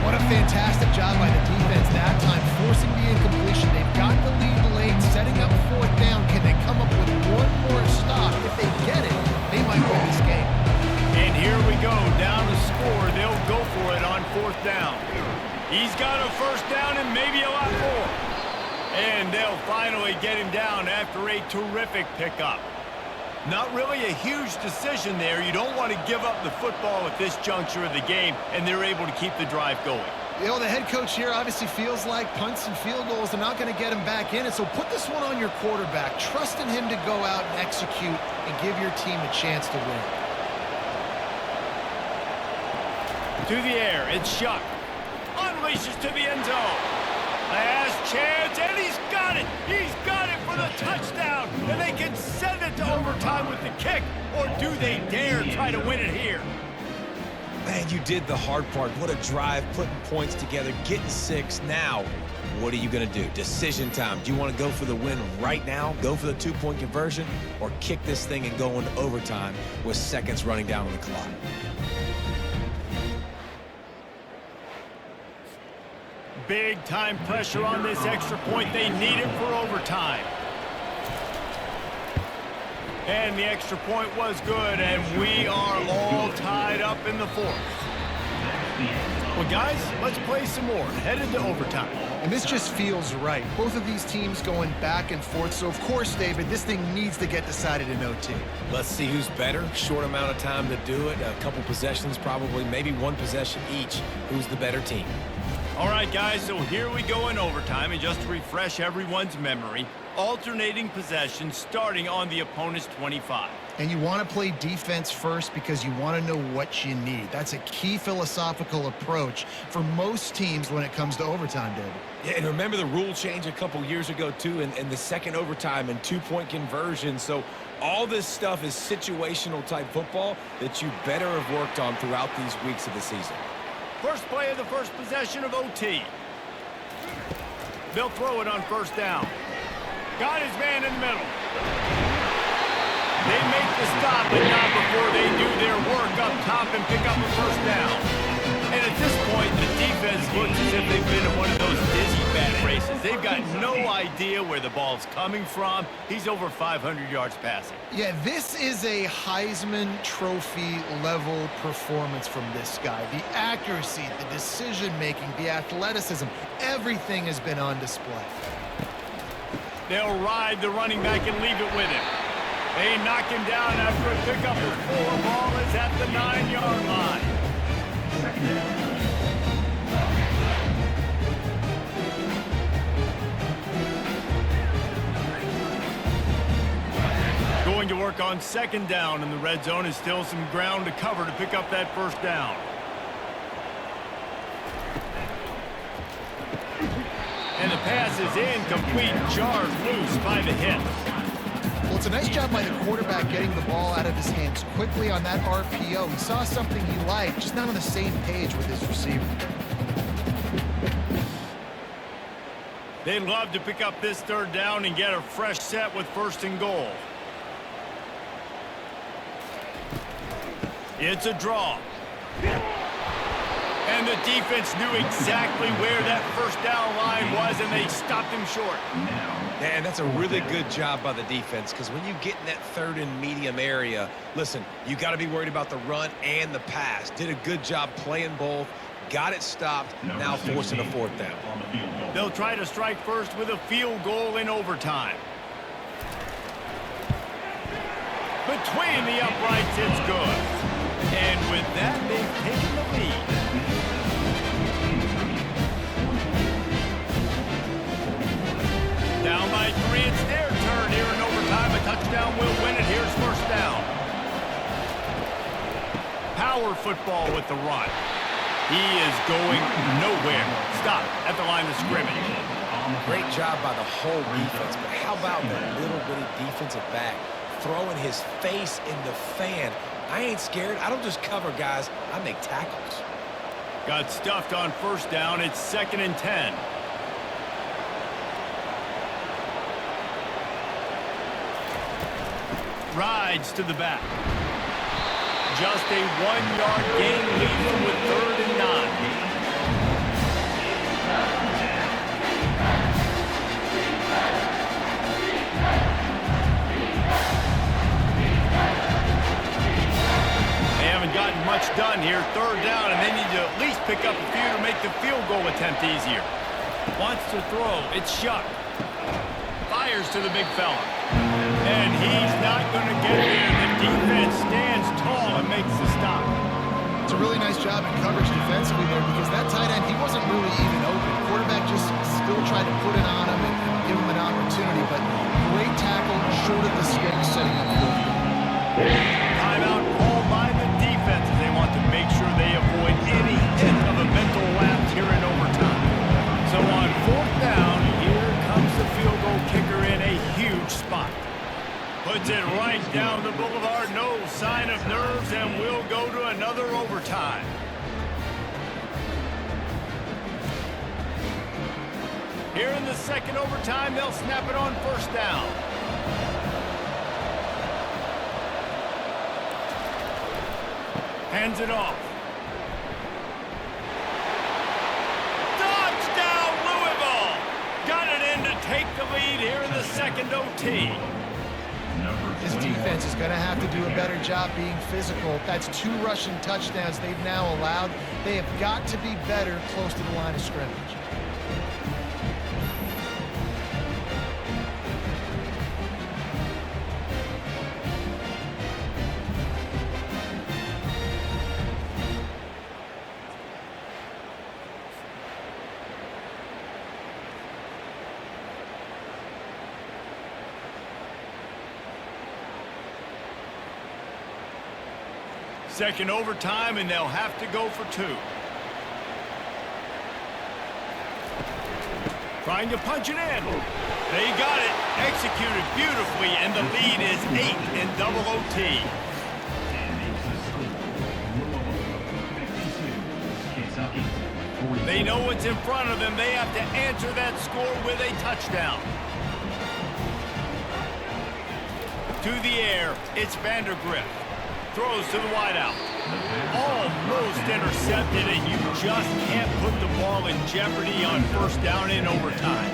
What a fantastic job by the defense that time, forcing the incompletion. They've got the lead late, setting up 4th down. Can they come up with one more stop? If they get it, they might win this game. And here we go, down to score. They'll go for it on 4th down. He's got a first down and maybe a lot more. And they'll finally get him down after a terrific pickup. Not really a huge decision there. You don't want to give up the football at this juncture of the game, and they're able to keep the drive going. You know, the head coach here obviously feels like punts and field goals are not going to get him back in it, so put this one on your quarterback. Trust in him to go out and execute and give your team a chance to win. To the air, it's Shuck. Unleashes to the end zone. Last chance, and he's got it. He's got it for the touchdown, and they can send it to overtime with the kick, or do they dare try to win it here? Man, you did the hard part. What a drive, putting points together, getting 6. Now, what are you going to do? Decision time. Do you want to go for the win right now, go for the 2-point conversion, or kick this thing and go into overtime with seconds running down on the clock? Big time pressure on this extra point. They need it for overtime. And the extra point was good, and we are all tied up in the 4th. Well, guys, let's play some more. Headed to overtime. And this just feels right. Both of these teams going back and forth. So, of course, David, this thing needs to get decided in OT. Let's see who's better. Short amount of time to do it. A couple possessions probably, maybe one possession each. Who's the better team? All right, guys, so here we go in overtime. And just to refresh everyone's memory, alternating possessions starting on the opponent's 25. And you want to play defense first because you want to know what you need. That's a key philosophical approach for most teams when it comes to overtime, David. Yeah, and remember the rule change a couple years ago, too, and the second overtime and 2-point conversion. So all this stuff is situational type football that you better have worked on throughout these weeks of the season. First play of the first possession of OT. They'll throw it on first down. Got his man in the middle. They make the stop, but not before they do their work up top and pick up a first down. And at this point, the defense looks as if they've been in one of those dizzy bat races. They've got no idea where the ball's coming from. He's over 500 yards passing. Yeah, this is a Heisman Trophy level performance from this guy. The accuracy, the decision-making, the athleticism, everything has been on display. They'll ride the running back and leave it with him. They knock him down after a pickup of 4. Ball is at the 9-yard line. Second down. Going to work on second down in the red zone. Is still some ground to cover to pick up that first down. And the pass is incomplete, jarred loose by the hit. Well, it's a nice job by the quarterback getting the ball out of his hands quickly on that RPO. He saw something he liked, just not on the same page with his receiver. They'd love to pick up this third down and get a fresh set with 1st and goal. It's a draw. And the defense knew exactly where that first down line was, and they stopped him short. Man, that's a really good job by the defense, because when you get in that 3rd and medium area, listen, you got to be worried about the run and the pass. Did a good job playing both, got it stopped, now forcing a 4th down. They'll try to strike first with a field goal in overtime. Between the uprights, it's good. And with that, they've taken the lead. Down by 3, it's their turn here in overtime. A touchdown will win it. Here's first down. Power football with the run. He is going nowhere. Stop at the line of scrimmage. Great job by the whole defense, but how about the little bitty defensive back throwing his face in the fan? I ain't scared. I don't just cover guys. I make tackles. Got stuffed on first down. It's 2nd and 10. Rides to the back. Just a 1-yard gain leaves them with 3rd and 9. They haven't gotten much done here. 3rd down, and they need to at least pick up a few to make the field goal attempt easier. Wants to throw. It's Shuck. Fires to the big fella. And he's not going to get there. The defense stands tall and makes the stop. It's a really nice job in coverage defensively there because that tight end, he wasn't really even open. Quarterback just still tried to put it on him and give him an opportunity, but great tackle short of the stick setting up the Timeout called by the defense as they want to make sure they avoid any hint of a mental lapse here in overtime. So on 4th down, here comes the field goal kicker in a huge spot. Puts it right down the boulevard, no sign of nerves, and we'll go to another overtime. Here in the second overtime, they'll snap it on 1st down. Hands it off. Touchdown, Louisville! Got it in to take the lead here in the second OT. His defense is going to have to do a better job being physical. That's 2 rushing touchdowns they've now allowed. They have got to be better close to the line of scrimmage. Second overtime, and they'll have to go for 2. Trying to punch it in. They got it. Executed beautifully, and the lead is 8 in double OT. They know what's in front of them. They have to answer that score with a touchdown. To the air, it's Vandergrift. Throws to the wideout. Almost intercepted, and you just can't put the ball in jeopardy on 1st down in overtime.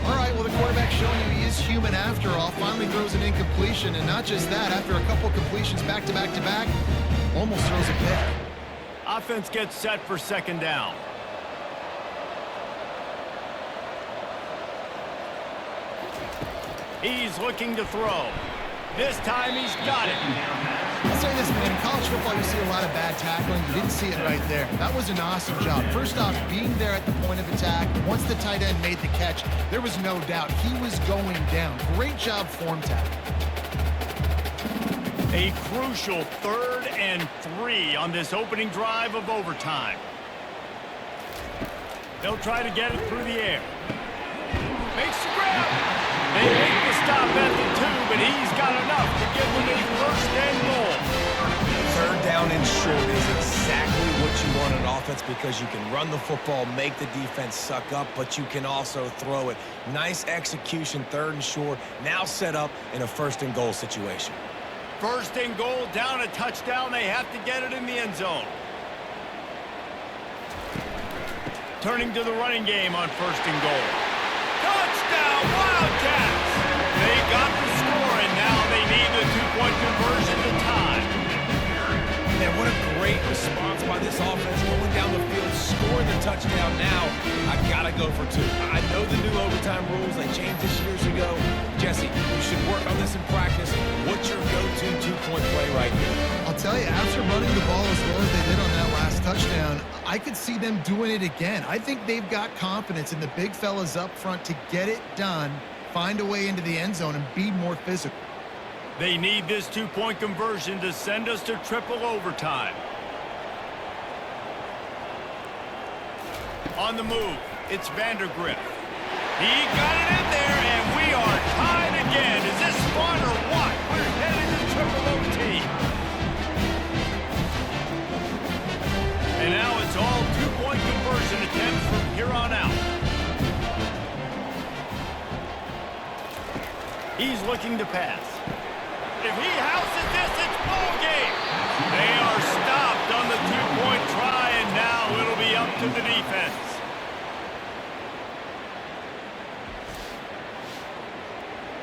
All right, well, the quarterback's showing you he is human after all. Finally throws an incompletion, and not just that, after a couple completions back to back to back, almost throws a pick. Offense gets set for 2nd down. He's looking to throw. This time he's got it. I'll say this, man, in college football you see a lot of bad tackling. You didn't see it right there. That was an awesome job. First off, being there at the point of attack. Once the tight end made the catch, there was no doubt he was going down. Great job form tackle. A crucial 3rd and 3 on this opening drive of overtime. They'll try to get it through the air. Makes the grab. They make the stop at the 2, but he's got enough to give them a 1st and goal. 3rd down and short is exactly what you want on offense because you can run the football, make the defense suck up, but you can also throw it. Nice execution, 3rd and short, now set up in a 1st and goal situation. 1st and goal, down a touchdown. They have to get it in the end zone. Turning to the running game on 1st and goal. Touchdown, Wildcats! They got the score, and now they need the 2-point conversion to tie. Man, what a great response by this offense. Going down the field, scoring the touchdown now. I've got to go for 2. I know the new overtime rules. They changed this years ago. Jesse, you should work on this in practice. What's your go-to 2-point play right here? I'll tell you, after running the ball as well as they did on that last touchdown, I could see them doing it again. I think they've got confidence in the big fellas up front to get it done, find a way into the end zone, and be more physical. They need this 2-point conversion to send us to triple overtime. On the move, it's Vandergrift. He got it in there, and we are tied again. Is this fun or what? We're headed to triple OT. And now it's all 2-point conversion attempts from here on out. He's looking to pass. If he houses this, it's ball game. They are stopped on the 2-point try, and now it'll be up to the defense.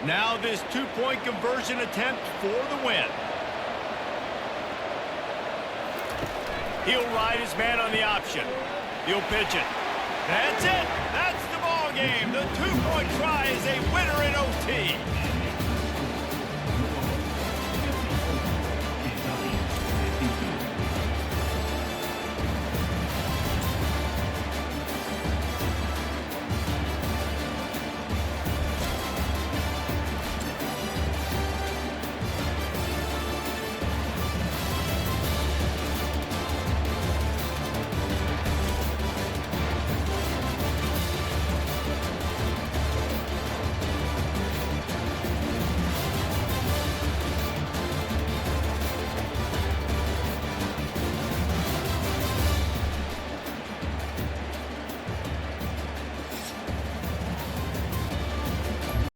Now this 2-point conversion attempt for the win. He'll ride his man on the option. He'll pitch it. That's it. That's the ball game. game. The two-point try is a winner in OT.